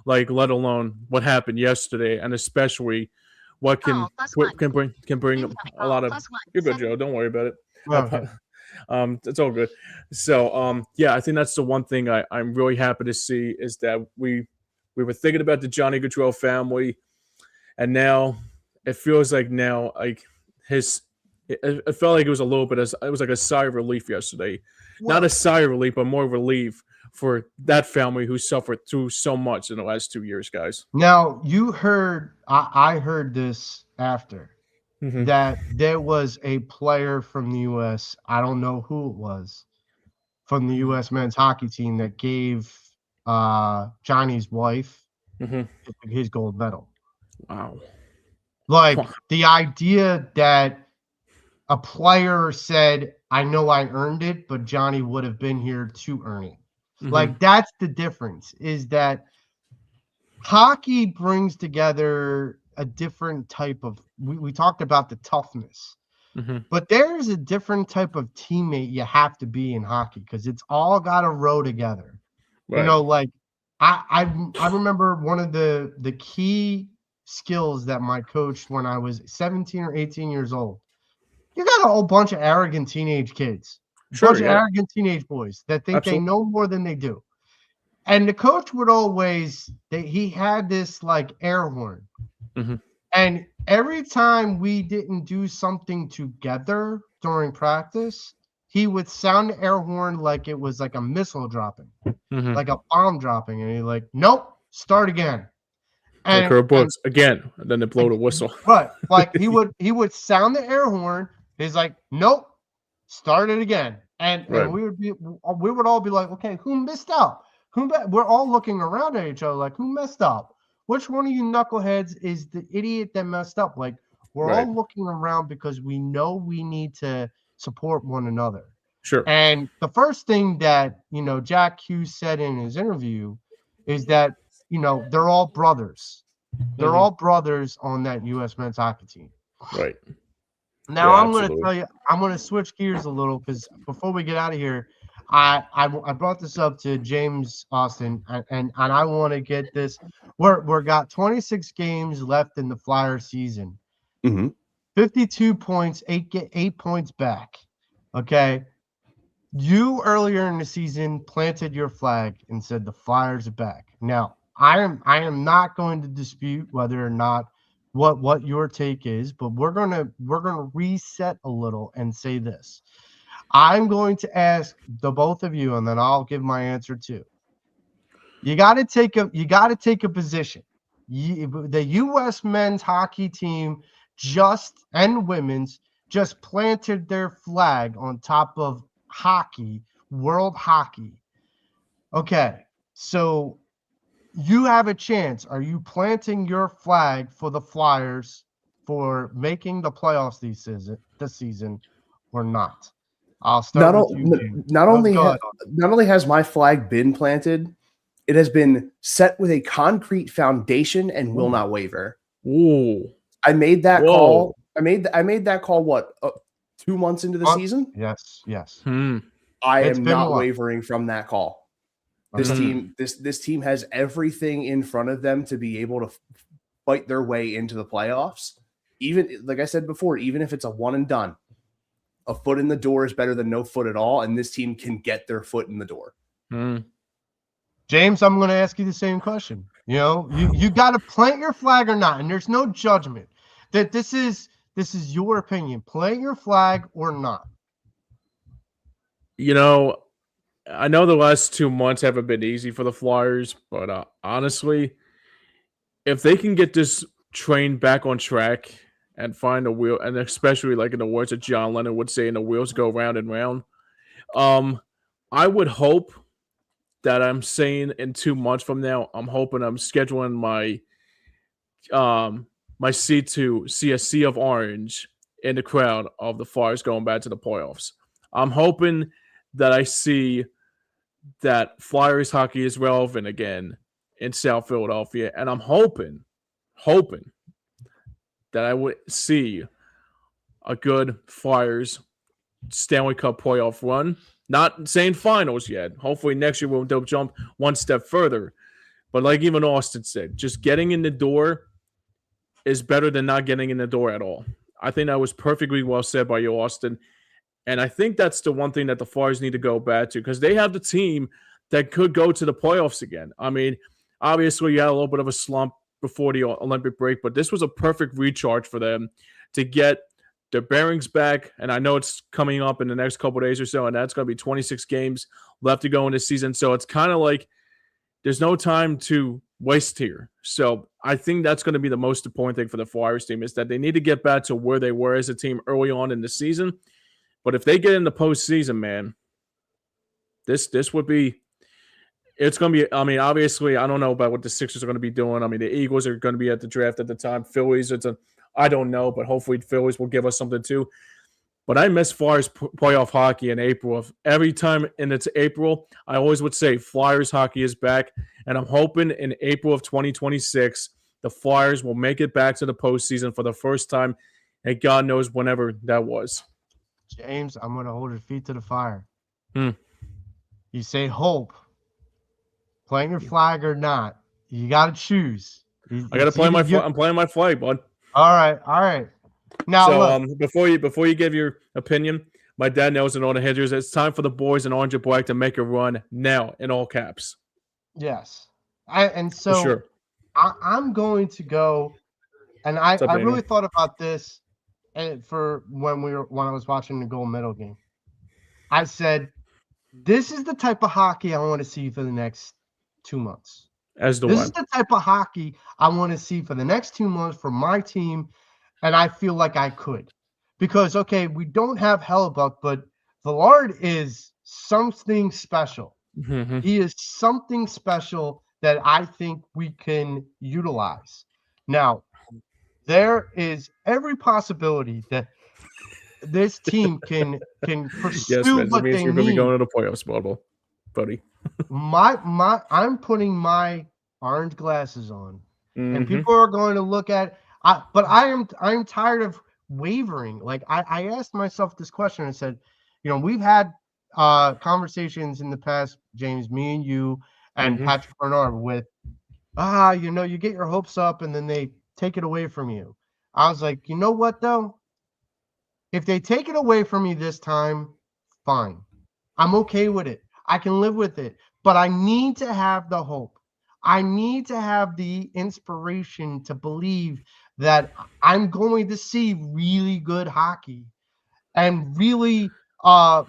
like let alone what happened yesterday, and especially what can bring a lot of. You're good, Joe. Don't worry about it. Okay. It's all good. So yeah, I think that's the one thing I'm really happy to see is that we were thinking about the Johnny Gaudreau family, and now it feels like it felt like it was a little bit. It was like a sigh of relief yesterday. Well, not a sigh of relief, but more relief for that family who suffered through so much in the last 2 years, guys. Now you heard, I heard this after that there was a player from the U.S. I don't know who it was from the U.S. men's hockey team that gave Johnny's wife his gold medal. Wow! Like the idea that a player said, I know I earned it, but Johnny would have been here to earn it. Like that's the difference, is that hockey brings together a different type of, we talked about the toughness, but there's a different type of teammate you have to be in hockey because it's all got to row together. Right. You know, like I remember one of the key skills that my coach when I was 17 or 18 years old. You got a whole bunch of arrogant teenage kids, bunch of arrogant teenage boys that think they know more than they do. And the coach would always, he had this like air horn. And every time we didn't do something together during practice, he would sound the air horn like it was like a missile dropping, like a bomb dropping. And he's like, nope, start again. And like her books again, and then they blow the whistle. Right. Like he would sound the air horn. He's like, nope, start it again. And we would all be like, okay, who missed out? We're all looking around at each other like, who messed up? Which one of you knuckleheads is the idiot that messed up? Like, we're all looking around because we know we need to support one another. Sure. And the first thing that, Jack Hughes said in his interview is that, they're all brothers. They're all brothers on that U.S. men's hockey team. Right. Now I'm going to tell you, I'm going to switch gears a little because before we get out of here, I brought this up to James Austin, and I want to get this. We're got 26 games left in the Flyer season. 52 points, eight points back. Okay. You earlier in the season planted your flag and said the Flyers are back. Now, I am not going to dispute whether or not what your take is, but we're gonna reset a little and say this. I'm going to ask the both of you, and then I'll give my answer too. You got to take a position. The U.S. men's hockey team and women's just planted their flag on top of hockey, world hockey. Okay, so you have a chance. Are you planting your flag for the Flyers for making the playoffs this season or not? I'll start with you. Not only has my flag been planted, it has been set with a concrete foundation and will not waver. Ooh. I made that call. I made that call. What, 2 months into the season? Yes. I am not wavering from that call. This team has everything in front of them to be able to fight their way into the playoffs. Even like I said before, even if it's a one and done, a foot in the door is better than no foot at all, and this team can get their foot in the door. James, I'm going to ask you the same question. You got to plant your flag or not, and there's no judgment. That this is your opinion. Plant your flag or not. I know the last 2 months haven't been easy for the Flyers, but honestly, if they can get this train back on track and find a wheel, and especially like in the words that John Lennon would say, and the wheels go round and round, I would hope that I'm saying in 2 months from now, I'm hoping I'm scheduling my my seat to see a sea of orange in the crowd of the Flyers going back to the playoffs. I'm hoping that I see that Flyers hockey is relevant again in South Philadelphia, and I'm hoping that I would see a good Flyers Stanley Cup playoff run. Not saying finals yet. Hopefully next year they'll jump one step further. But like even Austin said, just getting in the door is better than not getting in the door at all. I think that was perfectly well said by you, Austin. And I think that's the one thing that the Flyers need to go back to, because they have the team that could go to the playoffs again. I mean, obviously you had a little bit of a slump before the Olympic break, but this was a perfect recharge for them to get their bearings back. And I know it's coming up in the next couple of days or so, and that's going to be 26 games left to go in this season. So it's kind of like there's no time to waste here. So I think that's going to be the most important thing for the Flyers team, is that they need to get back to where they were as a team early on in the season. But if they get in the postseason, man, this would be – it's going to be – I mean, obviously, I don't know about what the Sixers are going to be doing. I mean, the Eagles are going to be at the draft at the time. Phillies, I don't know, but hopefully Phillies will give us something too. But I miss Flyers playoff hockey in April. Every time it's April, I always would say Flyers hockey is back. And I'm hoping in April of 2026, the Flyers will make it back to the postseason for the first time. And God knows whenever that was. James, I'm going to hold your feet to the fire. Hmm. You say hope. Playing your flag or not. You got to choose. I got to play my flag. I'm playing my flag, bud. All right. Now, so before you give your opinion, my dad knows in all the hitters, it's time for the boys in orange and black to make a run now in all caps. Yes. I'm going to go, and I really thought about this. And for when I was watching the gold medal game, I said, this is the type of hockey I want to see for the next 2 months. This is the type of hockey I want to see for the next 2 months for my team, and I feel like I could. Because, okay, we don't have Hellebuck, but Villard is something special. Mm-hmm. He is something special that I think we can utilize. Now, there is every possibility that this team can pursue yes, man, what means they you're going to need. be going to the playoffs, buddy. I'm putting my orange glasses on, mm-hmm. and people are going to look at. But I'm tired of wavering. Like I asked myself this question and said, we've had conversations in the past, James, me and you and mm-hmm. Patrick Bernard with, you get your hopes up and then they take it away from you. I was like, you know what though? If they take it away from me this time, fine. I'm okay with it. I can live with it. But I need to have the hope. I need to have the inspiration to believe that I'm going to see really good hockey and really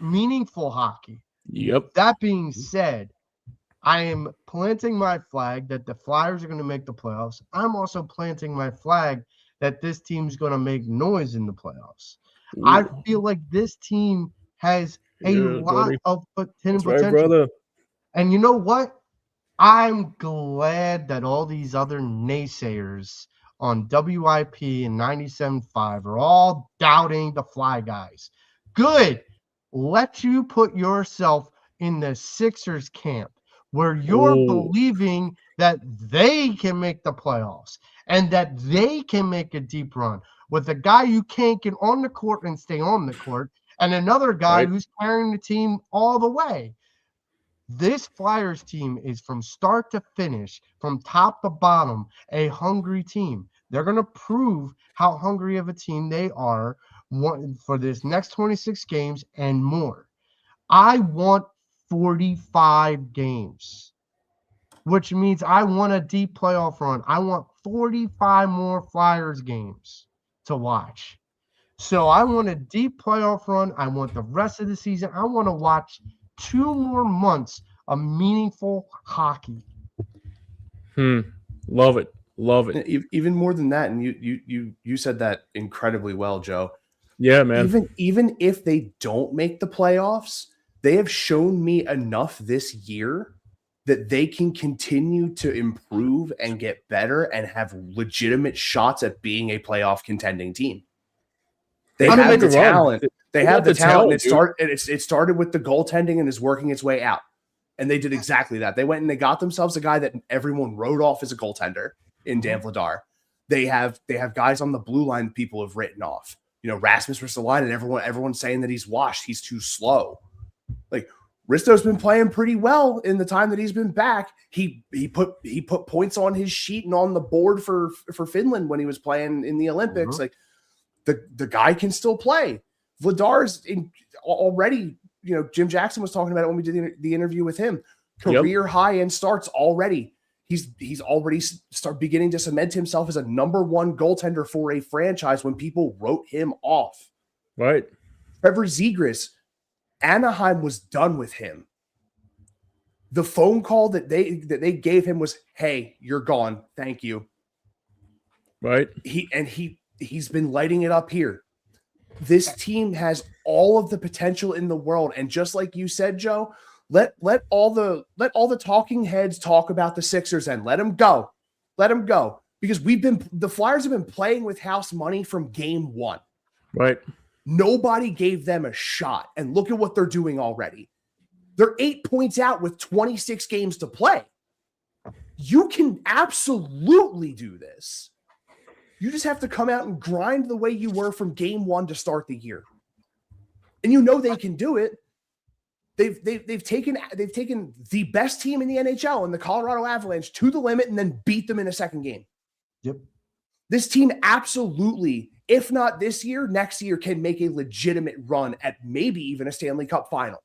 meaningful hockey. Yep. That being said, I am planting my flag that the Flyers are going to make the playoffs. I'm also planting my flag that this team's going to make noise in the playoffs. Ooh. I feel like this team has a lot of potential. Right, brother. And you know what? I'm glad that all these other naysayers on WIP and 97.5 are all doubting the Fly Guys. Good. Let you put yourself in the Sixers camp where you're believing that they can make the playoffs and that they can make a deep run with a guy you can't get on the court and stay on the court and another guy who's carrying the team all the way. This Flyers team is from start to finish, from top to bottom, a hungry team. They're going to prove how hungry of a team they are for this next 26 games and more. I want 45 games, which means I want a deep playoff run. I want 45 more Flyers games to watch. So I want a deep playoff run. I want the rest of the season. I want to watch 2 more months of meaningful hockey. Love it. Even more than that, and you said that incredibly well, Joe. Yeah, man. Even if they don't make the playoffs, they have shown me enough this year that they can continue to improve and get better and have legitimate shots at being a playoff contending team. They have the talent. They have the talent. It started with the goaltending and is working its way out. And they did exactly that. They went and they got themselves a guy that everyone wrote off as a goaltender in Dan Vladar. They have guys on the blue line that people have written off. You know, Rasmus Ristolainen, and everyone's saying that he's washed. He's too slow. Like, Risto's been playing pretty well in the time that he's been back. He put points on his sheet and on the board for Finland when he was playing in the Olympics. Like, the guy can still play. Vladar's already, you know, Jim Jackson was talking about it when we did the interview with him. Career high in starts already. He's already beginning to cement himself as a number one goaltender for a franchise when people wrote him off. Right. Trevor Zegras, Anaheim was done with him. The phone call that they gave him was, "Hey, you're gone. Thank you." Right. He's been lighting it up here. This team has all of the potential in the world, and just like you said, Joe, let all the talking heads talk about the Sixers and let them go. Let them go, because the Flyers have been playing with house money from game one. Right. Nobody gave them a shot, and look at what they're doing already. They're 8 points out with 26 games to play. You can absolutely do this. You just have to come out and grind the way you were from game one to start the year. And you know they can do it. They've taken the best team in the NHL in the Colorado Avalanche to the limit and then beat them in a second game. Yep. This team absolutely, if not this year, next year can make a legitimate run at maybe even a Stanley Cup final.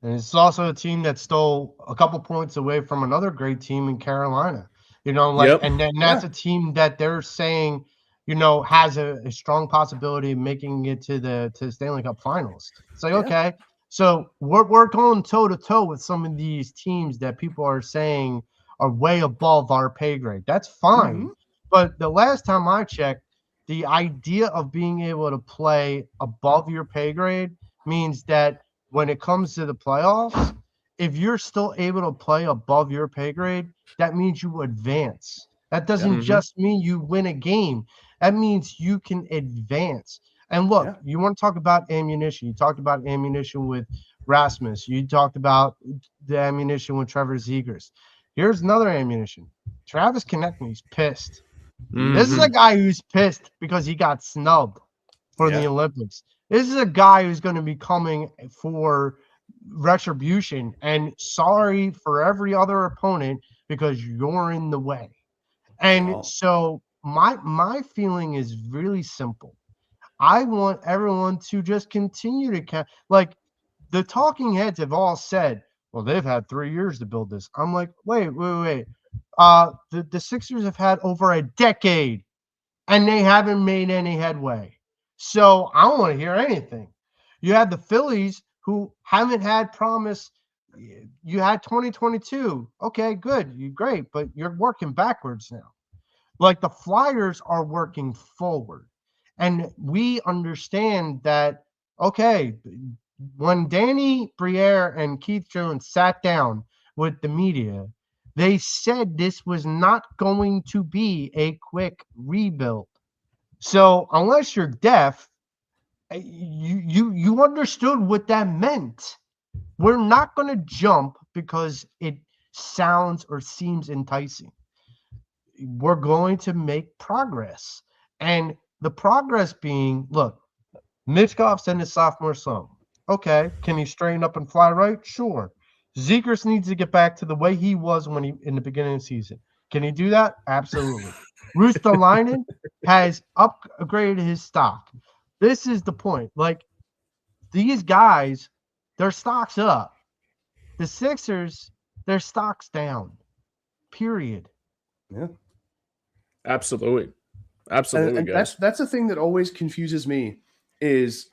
And it's also a team that stole a couple points away from another great team in Carolina. You know, like, and then that's a team that they're saying, you know, has a strong possibility of making it to the Stanley Cup finals. It's like, okay, so we're going toe to toe with some of these teams that people are saying are way above our pay grade. That's fine. But the last time I checked, the idea of being able to play above your pay grade means that when it comes to the playoffs, if you're still able to play above your pay grade, that means you advance. That doesn't just mean you win a game. That means you can advance. And look, you want to talk about ammunition. You talked about ammunition with Rasmus. You talked about the ammunition with Trevor Zegras. Here's another ammunition. Travis Konechny's pissed. This is a guy who's pissed because he got snubbed for the Olympics. This is a guy who's going to be coming for retribution and sorry for every other opponent because you're in the way. And so my feeling is really simple. I want everyone to just continue to like the talking heads have all said, well, they've had 3 years to build this. I'm like, wait. The Sixers have had over a decade and they haven't made any headway. So I don't want to hear anything. You had the Phillies who haven't had promise. You had 2022. Okay, good. You're great, but you're working backwards now. Like the Flyers are working forward. And we understand that, okay, when Danny Briere and Keith Jones sat down with the media, they said this was not going to be a quick rebuild. So unless you're deaf, you understood what that meant. We're not going to jump because it sounds or seems enticing. We're going to make progress. And the progress being, look, Mitchkoff's in his sophomore slump. Okay, can he straighten up and fly right? Sure. Zegras needs to get back to the way he was when in the beginning of the season. Can he do that? Absolutely. Ristolainen has upgraded his stock. This is the point. Like, these guys, their stock's up. The Sixers, their stock's down. Period. Yeah. Absolutely. Absolutely, and guys. That's the thing that always confuses me is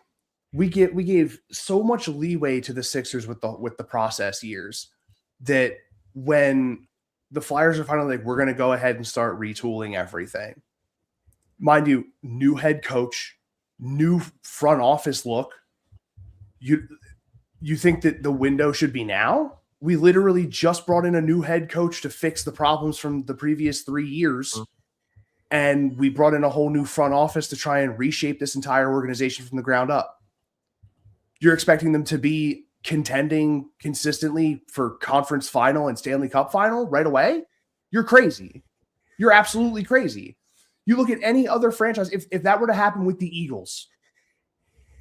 we gave so much leeway to the Sixers with the process years that when the Flyers are finally like, we're going to go ahead and start retooling everything. Mind you, new head coach, new front office look. You think that the window should be now? We literally just brought in a new head coach to fix the problems from the previous 3 years. and we brought in a whole new front office to try and reshape this entire organization from the ground up. You're expecting them to be contending consistently for conference final and Stanley Cup final right away? You're crazy. You're absolutely crazy. You look at any other franchise, if that were to happen with the Eagles,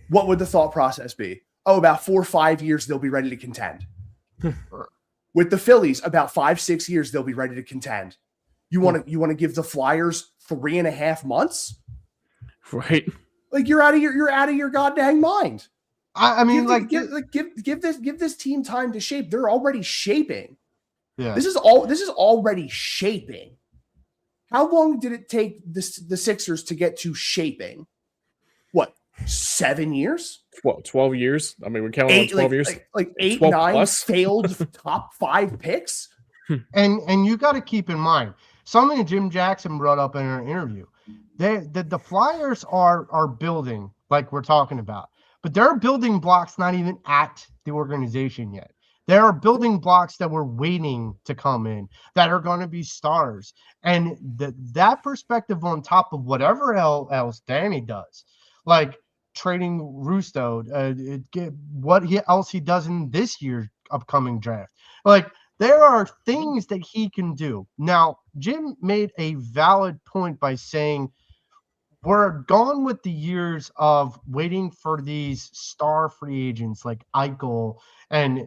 what would the thought process be? Oh, about 4 or 5 years, they'll be ready to contend. With the Phillies, about 5-6 years, they'll be ready to contend. You want to give the Flyers 3.5 months? Right. Like you're out of your goddamn mind. I mean, give this team time to shape. They're already shaping. Yeah. This is already shaping. How long did it take the Sixers to get to shaping? What, 7 years? What, 12 years? I mean, we're counting on 12 years. Like 8, 9 plus failed top 5 picks. And you got to keep in mind something Jim Jackson brought up in an interview. The Flyers are building, like we're talking about, but there are building blocks not even at the organization yet. There are building blocks that we're waiting to come in that are going to be stars. And that perspective on top of whatever else Danny does, like trading Rusto, what else he does in this year's upcoming draft. Like, there are things that he can do. Now, Jim made a valid point by saying we're gone with the years of waiting for these star free agents like Eichel and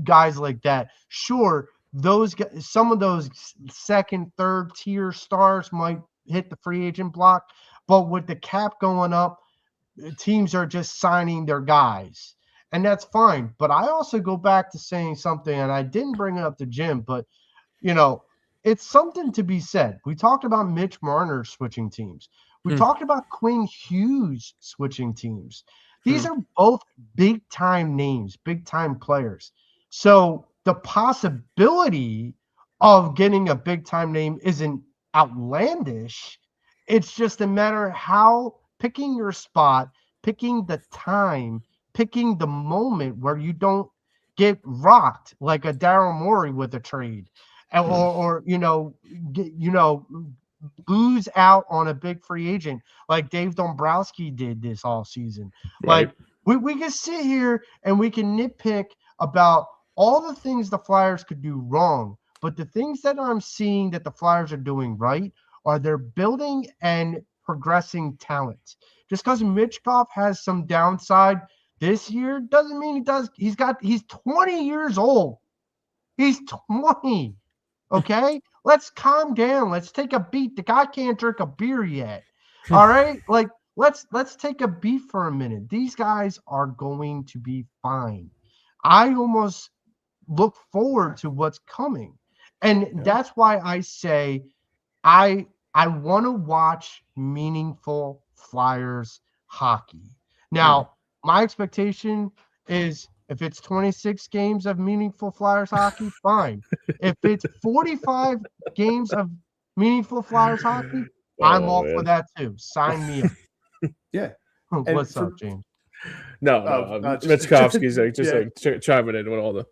guys like that. Sure, some of those second, third tier stars might hit the free agent block, but with the cap going up, teams are just signing their guys. And that's fine. But I also go back to saying something, and I didn't bring it up to Jim, but, it's something to be said. We talked about Mitch Marner switching teams. We talked about Quinn Hughes switching teams. These are both big-time names, big-time players. So the possibility of getting a big-time name isn't outlandish. It's just a matter of how picking your spot, picking the time, picking the moment where you don't get rocked like a Daryl Morey with a trade, or lose out on a big free agent like Dave Dombrowski did this all season. Right. Like we can sit here and we can nitpick about all the things the Flyers could do wrong, but the things that I'm seeing that the Flyers are doing right are they're building and progressing talent. Just because Mitchkov has some downside this year doesn't mean he does. He's 20 years old. He's 20. Okay? Let's calm down. Let's take a beat. The guy can't drink a beer yet. All right? Like, let's take a beat for a minute. These guys are going to be fine. I almost look forward to what's coming. And that's why I say I want to watch meaningful Flyers hockey. Now, my expectation is if it's 26 games of meaningful Flyers hockey, fine. If it's 45 games of meaningful Flyers hockey, I'm all for that too. Sign me up. Yeah. What's up, James? No, Mitzkowski's like chiming in with all the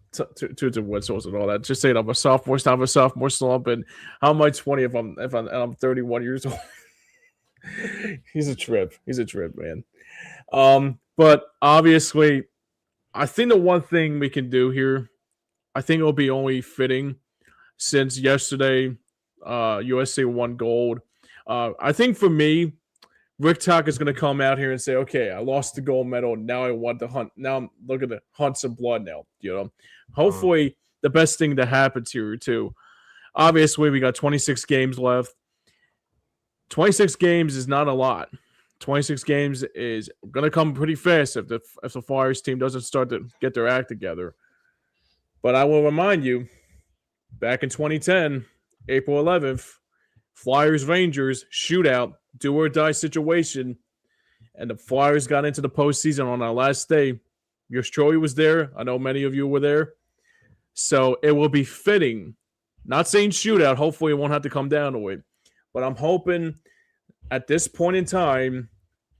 toots and whistles and all that. Just saying I'm a sophomore, it's not a sophomore slump, and how am I 20 if I'm 31 years old? He's a trip, man. But obviously, I think the one thing we can do here, I think it'll be only fitting since yesterday, USA won gold. I think for me, Rick Tock is going to come out here and say, okay, I lost the gold medal. Now I want to hunt. Now I'm looking to hunt some blood now. Hopefully the best thing that happens here too. Obviously, we got 26 games left. 26 games is not a lot. 26 games is going to come pretty fast if the Flyers team doesn't start to get their act together. But I will remind you, back in 2010, April 11th, Flyers-Rangers shootout, do-or-die situation, and the Flyers got into the postseason on our last day. Yours truly was there. I know many of you were there. So it will be fitting. Not saying shootout. Hopefully it won't have to come down to it. But I'm hoping at this point in time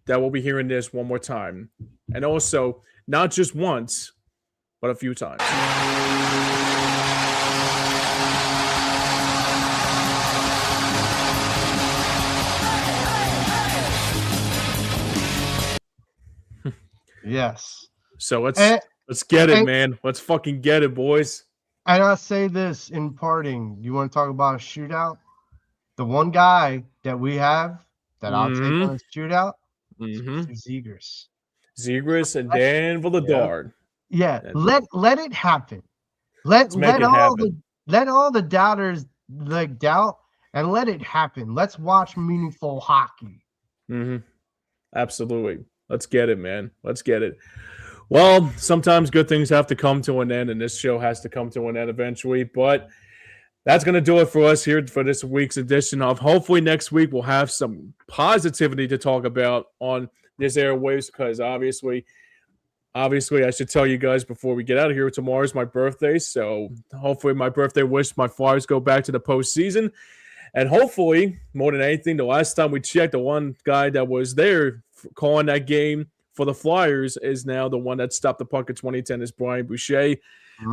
that we'll be hearing this one more time. And also, not just once, but a few times. Yes. So let's get it, man. Let's fucking get it, boys. And I'll say this in parting. You want to talk about a shootout? The one guy that we have that I'll take on a shootout is Zegras and Dan Villadard. Yeah. Let it happen. Let all the doubters like doubt and let it happen. Let's watch meaningful hockey. Absolutely. Let's get it, man. Let's get it. Well, sometimes good things have to come to an end, and this show has to come to an end eventually. But that's going to do it for us here for this week's edition of. Hopefully next week we'll have some positivity to talk about on this airwaves, because obviously I should tell you guys before we get out of here, tomorrow's my birthday. So hopefully my birthday wish, my Flyers go back to the postseason. And hopefully, more than anything, the last time we checked, the one guy that was there calling that game for the Flyers is now the one that stopped the puck in 2010 is Brian Boucher.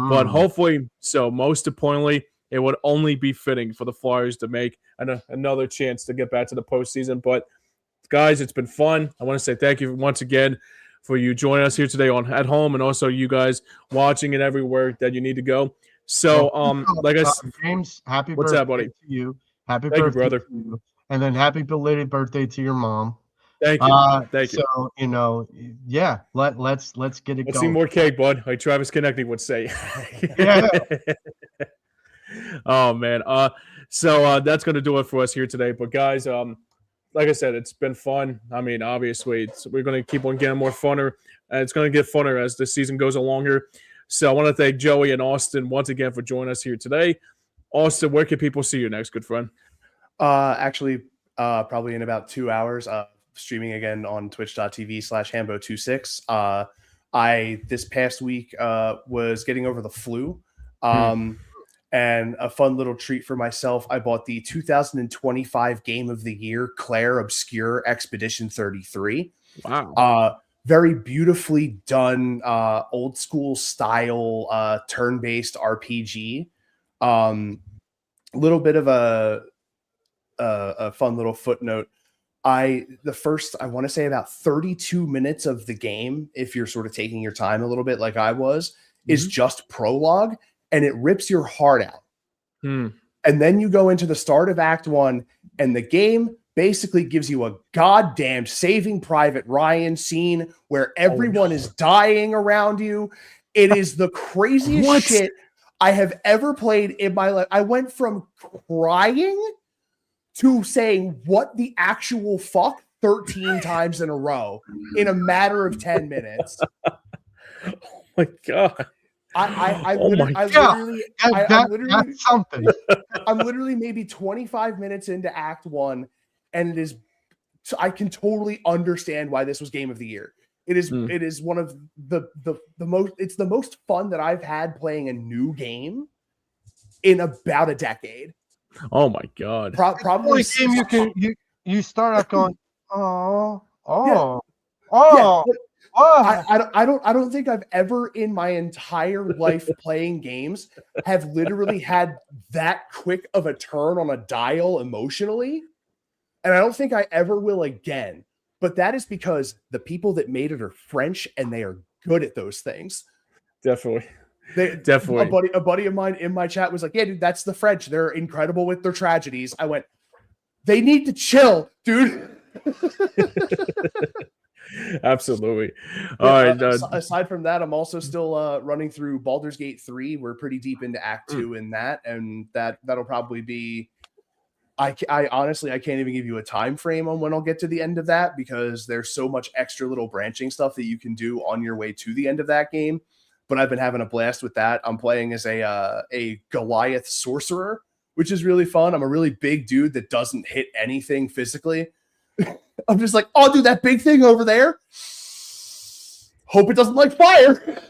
But hopefully, so most importantly, it would only be fitting for the Flyers to make another chance to get back to the postseason. But guys, it's been fun. I want to say thank you once again for you joining us here today at home, and also you guys watching it everywhere that you need to go. So, like I said, James, happy what's birthday that, buddy? to you. Happy Thank birthday, you, brother. to you. And then happy belated birthday to your mom. Thank you. Thank you. So, yeah, let's get it going. Let's see more cake, bud, like Travis Konechny would say. Yeah. Oh, man. So that's going to do it for us here today. But, guys, like I said, it's been fun. I mean, obviously, we're going to keep on getting more funner. And it's going to get funner as the season goes along here. So I want to thank Joey and Austin once again for joining us here today. Austin, where can people see you next, good friend? Actually, probably in about 2 hours, streaming again on twitch.tv/Hambo26. I, this past week, was getting over the flu. And a fun little treat for myself, I bought the 2025 Game of the Year Claire Obscure Expedition 33. Wow. Very beautifully done, old school style, turn-based RPG. Little bit of a fun little footnote. I want to say about 32 minutes of the game, if you're sort of taking your time a little bit like I was, is just prologue, and it rips your heart out. And then you go into the start of Act 1, and the game basically gives you a goddamn Saving Private Ryan scene where everyone is dying around you. It is the craziest shit I have ever played in my life. I went from crying to saying what the actual fuck 13 times in a row in a matter of 10 minutes. Oh my God. That's something. I'm literally maybe 25 minutes into Act 1, and it is, I can totally understand why this was Game of the Year. It is one of the most, it's the most fun that I've had playing a new game in about a decade. Oh my God. Probably a game you start out going, I don't think I've ever in my entire life playing games have literally had that quick of a turn on a dial emotionally. And I don't think I ever will again. But that is because the people that made it are French, and they are good at those things. Definitely. A buddy of mine in my chat was like, yeah, dude, that's the French. They're incredible with their tragedies. I went, they need to chill, dude. Absolutely. All right. Aside from that, I'm also still running through Baldur's Gate 3. We're pretty deep into Act 2 in that, and that'll probably be. I honestly can't even give you a time frame on when I'll get to the end of that, because there's so much extra little branching stuff that you can do on your way to the end of that game. But I've been having a blast with that. I'm playing as a Goliath sorcerer, which is really fun. I'm a really big dude that doesn't hit anything physically. I'm just like, oh, dude, that big thing over there. Hope it doesn't like fire.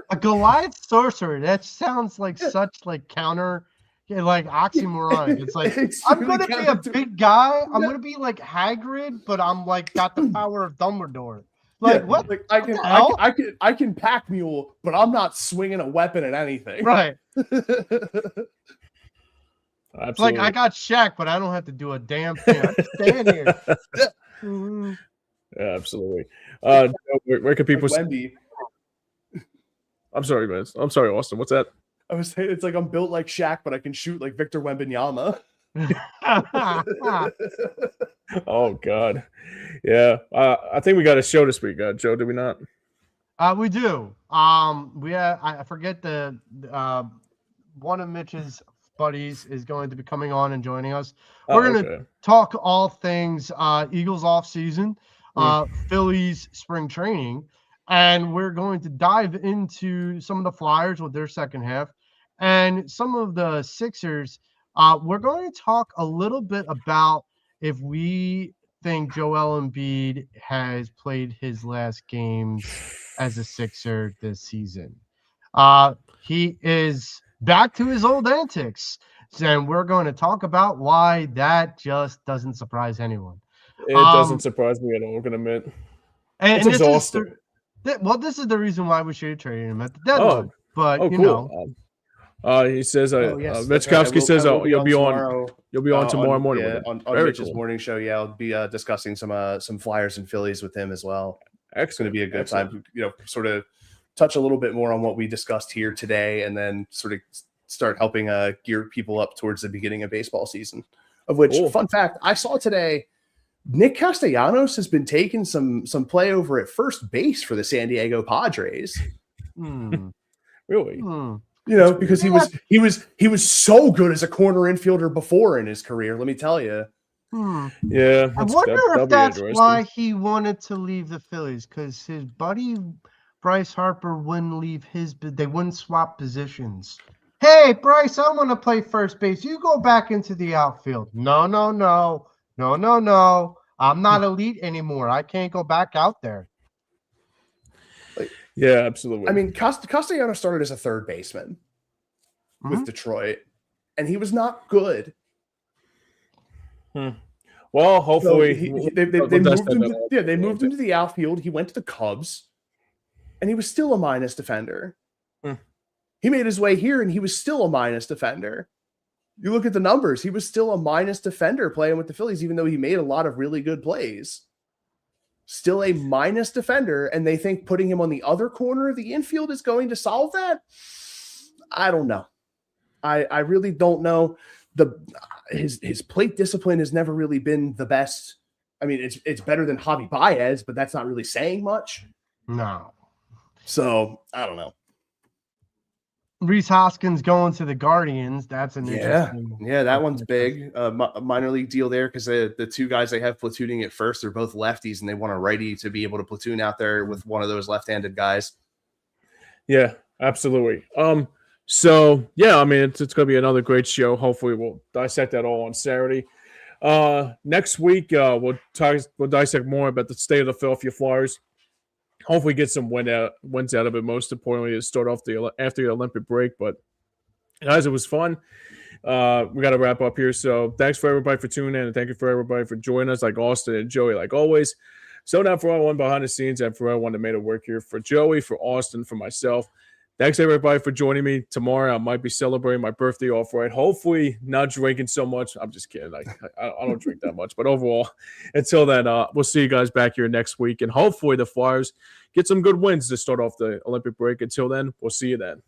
A Goliath sorcerer. That sounds like such like counter. Yeah, like oxymoronic. It's like I'm gonna be a big guy. I'm gonna be like Hagrid, but I'm like got the power of Dumbledore. Like what? Like I can pack mule, but I'm not swinging a weapon at anything. Right. It's like I got Shaq, but I don't have to do a damn thing. I just stand here. Yeah, absolutely. Where can people? Like Wemby. I'm sorry, man. I'm sorry, Austin. What's that? I was saying it's like I'm built like Shaq, but I can shoot like Victor Wembanyama. Oh God, yeah. I think we got a show this week, Joe. Did we not? We do. I forget the one of Mitch's buddies is going to be coming on and joining us. We're going to talk all things Eagles off season, Phillies spring training, and we're going to dive into some of the Flyers with their second half and some of the Sixers. We're going to talk a little bit about if we think Joel Embiid has played his last games as a Sixer this season. He is back to his old antics, and we're going to talk about why that just doesn't surprise anyone. It doesn't surprise me at all, I'm going to admit. And it's exhausting. This is the reason why we should have traded him at the deadline. Cool. He says, Michkowski says, you'll be on tomorrow morning. Yeah, on Mitch's morning show. Yeah, I'll be discussing some Flyers and Phillies with him as well. It's going to be a good time. Sort of touch a little bit more on what we discussed here today, and then sort of start helping gear people up towards the beginning of baseball season. Of which, fun fact, I saw today, Nick Castellanos has been taking some play over at first base for the San Diego Padres. Really? Because he was so good as a corner infielder before in his career. Let me tell you. Yeah, I wonder if that's why he wanted to leave the Phillies, because his buddy Bryce Harper wouldn't leave they wouldn't swap positions. Hey, Bryce, I want to play first base. You go back into the outfield. No. I'm not elite anymore. I can't go back out there. Yeah, absolutely. I mean, Castellanos started as a third baseman with Detroit, and he was not good. Well, hopefully they moved him to the outfield. He went to the Cubs, and he was still a minus defender. He made his way here, and he was still a minus defender. You look at the numbers; he was still a minus defender playing with the Phillies, even though he made a lot of really good plays. Still a minus defender, and they think putting him on the other corner of the infield is going to solve that? I don't know. I really don't know. His plate discipline has never really been the best. I mean, it's better than Javi Baez, but that's not really saying much. No. So I don't know. Rhys Hoskins going to the Guardians. That's an interesting. Yeah, that one's big. Minor league deal there, because the two guys they have platooning at first, they're both lefties, and they want a righty to be able to platoon out there with one of those left-handed guys. Yeah, absolutely. So yeah, I mean, it's going to be another great show. Hopefully, we'll dissect that all on Saturday. Next week, we'll dissect more about the state of the Philadelphia Flyers. Hopefully get some wins out of it. Most importantly, to start off after the Olympic break. But guys, it was fun. We got to wrap up here. So thanks for everybody for tuning in, and thank you for everybody for joining us, like Austin and Joey, like always. So now for everyone behind the scenes and for everyone that made it work here, for Joey, for Austin, for myself. Thanks everybody for joining me. Tomorrow I might be celebrating my birthday off right. Hopefully not drinking so much. I'm just kidding. I don't drink that much. But overall, until then, we'll see you guys back here next week. And hopefully the Flyers get some good wins to start off the Olympic break. Until then, we'll see you then.